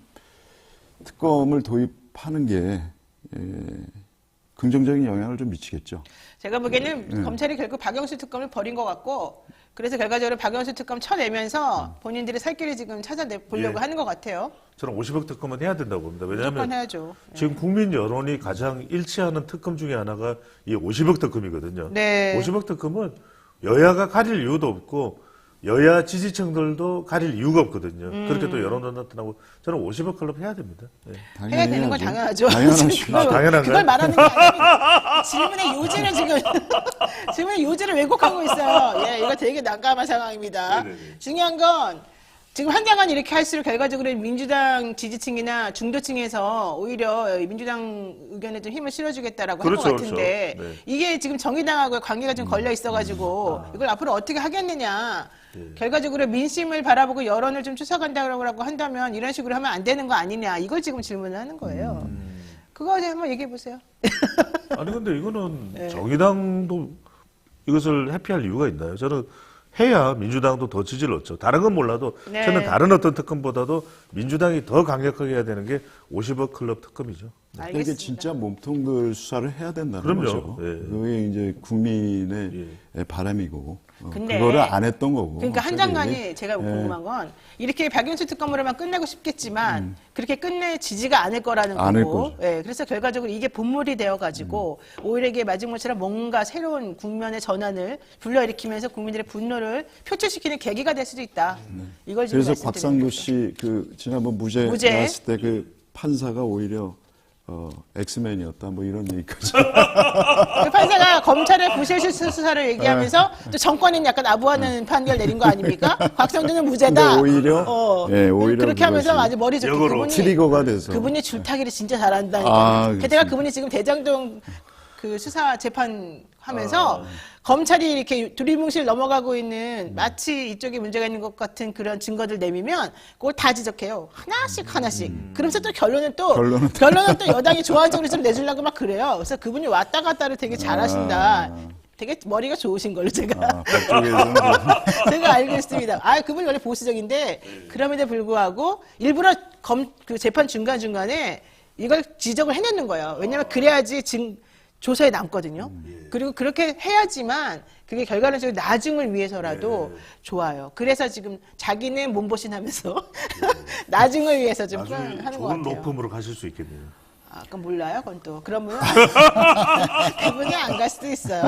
특검을 도입하는 게 긍정적인 영향을 좀 미치겠죠. 제가 보기에는 검찰이 결국 박영수 특검을 버린 것 같고 그래서 결과적으로 박영수 특검 쳐내면서 본인들이 살 길을 지금 찾아보려고 예. 하는 것 같아요. 저는 50억 특검은 해야 된다고 봅니다. 무조건 왜냐하면 해야죠. 지금 국민 여론이 가장 일치하는 특검 중에 하나가 이 50억 특검이거든요. 네. 50억 특검은 여야가 가릴 이유도 없고 여야 지지층들도 가릴 이유가 없거든요. 그렇게 또 여론도 나타나고 저는 50억 클럽 해야 됩니다. 예. 해야 되는 건 당연하죠. 당연하죠. 당연한가요? 그걸 말하는 게 아닙니다. 질문의 요지를 지금 질문의 요지를 왜곡하고 있어요. 예, 이거 되게 난감한 상황입니다. 네네네. 중요한 건 지금 한장관 이렇게 할수록 결과적으로 민주당 지지층이나 중도층에서 오히려 민주당 의견에 좀 힘을 실어주겠다라고 할 것 그렇죠, 같은데 그렇죠. 네. 이게 지금 정의당하고 관계가 좀 걸려 있어가지고 이걸 앞으로 어떻게 하겠느냐. 결과적으로 민심을 바라보고 여론을 좀 추적한다고 한다면 이런 식으로 하면 안 되는 거 아니냐. 이걸 지금 질문을 하는 거예요. 그거 한번 얘기해 보세요. 아니 근데 이거는 네. 정의당도 이것을 회피할 이유가 있나요? 저는 해야 민주당도 더 지지를 얻죠. 다른 건 몰라도 네. 저는 다른 어떤 특검보다도 민주당이 더 강력하게 해야 되는 게 50억 클럽 특검이죠. 그러니까 이게 진짜 몸통들 수사를 해야 된다는 그럼요. 거죠. 예. 그게 이제 국민의 바람이고 근데 그거를 안 했던 거고. 그러니까 한 갑자기. 장관이 제가 궁금한 건 이렇게 박영수 특검으로만 끝내고 싶겠지만 그렇게 끝내지지가 않을 거라는 않을 거고. 거죠. 예, 그래서 결과적으로 이게 본물이 되어가지고 오히려 이게 마지못처럼 뭔가 새로운 국면의 전환을 불러일으키면서 국민들의 분노를 표출시키는 계기가 될 수도 있다. 이걸 지금 그래서 말씀드리는 곽상도 거죠. 씨 그 지난번 무죄 무죄. 나왔을 때 그 판사가 오히려 엑스맨이었다 뭐 이런 얘기까지. 그 판사가 검찰의 부실수 수사를 얘기하면서 또 정권인 약간 아부하는 판결 내린 거 아닙니까? 곽성도는 무죄다. 근데 오히려 예, 오히려 그렇게 하면서 그것이 아주 머리 좋게 역으로 그분이 트리거가 돼서. 그분이 줄타기를 진짜 잘한다니까. 아, 게다가 그렇습니다. 그분이 지금 대장동 그 수사 재판 하면서 검찰이 이렇게 두리뭉실 넘어가고 있는 마치 이쪽에 문제가 있는 것 같은 그런 증거들 내미면 그걸 다 지적해요. 하나씩. 그러면서 또 결론은 또 여당이 좋아하는 쪽으로 좀 내주려고 막 그래요. 그래서 그분이 왔다 갔다를 되게 잘하신다. 되게 머리가 좋으신 걸로 제가 그쪽에서는 제가 알고 있습니다. 아, 그분이 원래 보수적인데 그럼에도 불구하고 일부러 그 재판 중간중간에 이걸 지적을 해내는 거예요. 왜냐하면 그래야지 조서에 남거든요. 그리고 그렇게 해야지만 그게 결과론적으로 나중을 위해서라도 좋아요. 그래서 지금 자기는 몸보신하면서 나중을 위해서 좀 나중에 하는 것 좋은 같아요. 높음으로 가실 수 있겠네요. 아, 그건 몰라요. 그건 또. 그러면 그분이 안 갈 수도 있어요.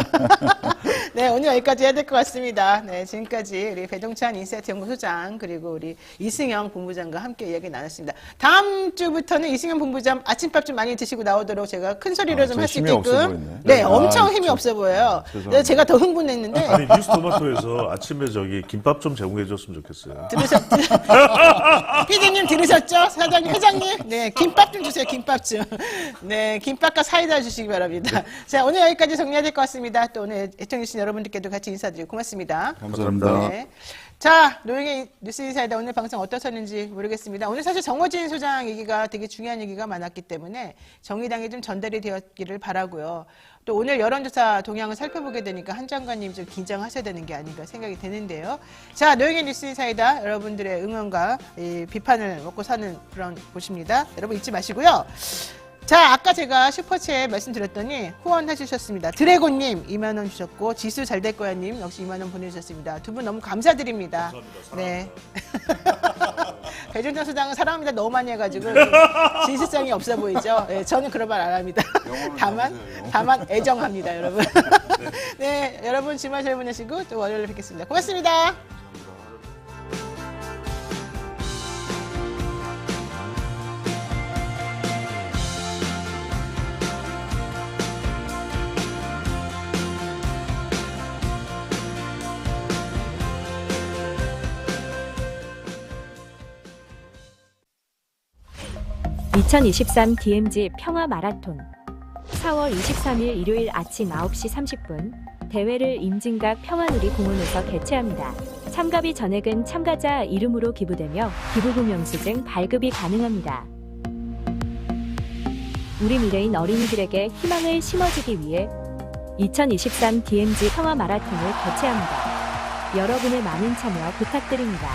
네, 오늘 여기까지 해야 될 것 같습니다. 네, 지금까지 우리 배동찬 인사이트 연구소장 그리고 우리 이승영 본부장과 함께 이야기 나눴습니다. 다음 주부터는 이승영 본부장 아침밥 좀 많이 드시고 나오도록 제가 큰 소리로 좀 저 할 수 힘이 없어 있게끔. 보이네. 네, 아, 엄청 힘이 진짜. 없어 보여요. 죄송합니다. 그래서 제가 더 흥분했는데 아니 뉴스토마토에서 아침에 김밥 좀 제공해 줬으면 좋겠어요. 피디님 들으셨죠? 사장님, 회장님? 네, 김밥 좀 주세요, 김밥 좀. 네, 김밥과 사이다 주시기 바랍니다. 자, 오늘 여기까지 정리해야 될 것 같습니다. 또 오늘 애청해주신 여러분들께도 같이 인사드리고 고맙습니다. 감사합니다. 네. 자, 노영의 뉴스인사이다 오늘 방송 어떠셨는지 모르겠습니다. 오늘 사실 정호진 소장 얘기가 되게 중요한 얘기가 많았기 때문에 정의당에 좀 전달이 되었기를 바라고요. 또 오늘 여론조사 동향을 살펴보게 되니까 한 장관님 좀 긴장하셔야 되는 게 아닌가 생각이 드는데요. 자, 노영의 뉴스인사이다 여러분들의 응원과 이 비판을 먹고 사는 그런 곳입니다. 여러분 잊지 마시고요. 자, 아까 제가 슈퍼챗 말씀드렸더니 후원해 주셨습니다. 드래곤님 2만 원 주셨고 지수 잘 될 거야님 역시 2만 원 보내주셨습니다. 두 분 너무 감사드립니다. 감사합니다. 네. 배준정 소장은 사랑합니다 너무 많이 해가지고 진실성이 없어 보이죠. 네, 저는 그런 말 안 합니다. 다만 애정합니다, 여러분. 네, 여러분 주말 잘 보내시고 또 월요일에 뵙겠습니다. 고맙습니다. (2023) DMZ 평화 마라톤 4월 23일 일요일 아침 9시 30분 대회를 임진각 평화누리 공원에서 개최합니다. 참가비 전액은 참가자 이름으로 기부되며 기부금 영수증 발급이 가능합니다. 우리 미래인 어린이들에게 희망을 심어주기 위해 2023 DMZ 평화 마라톤을 개최합니다. 여러분의 많은 참여 부탁드립니다.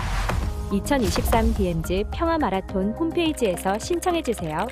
2023 DMZ 평화 마라톤 홈페이지에서 신청해 주세요.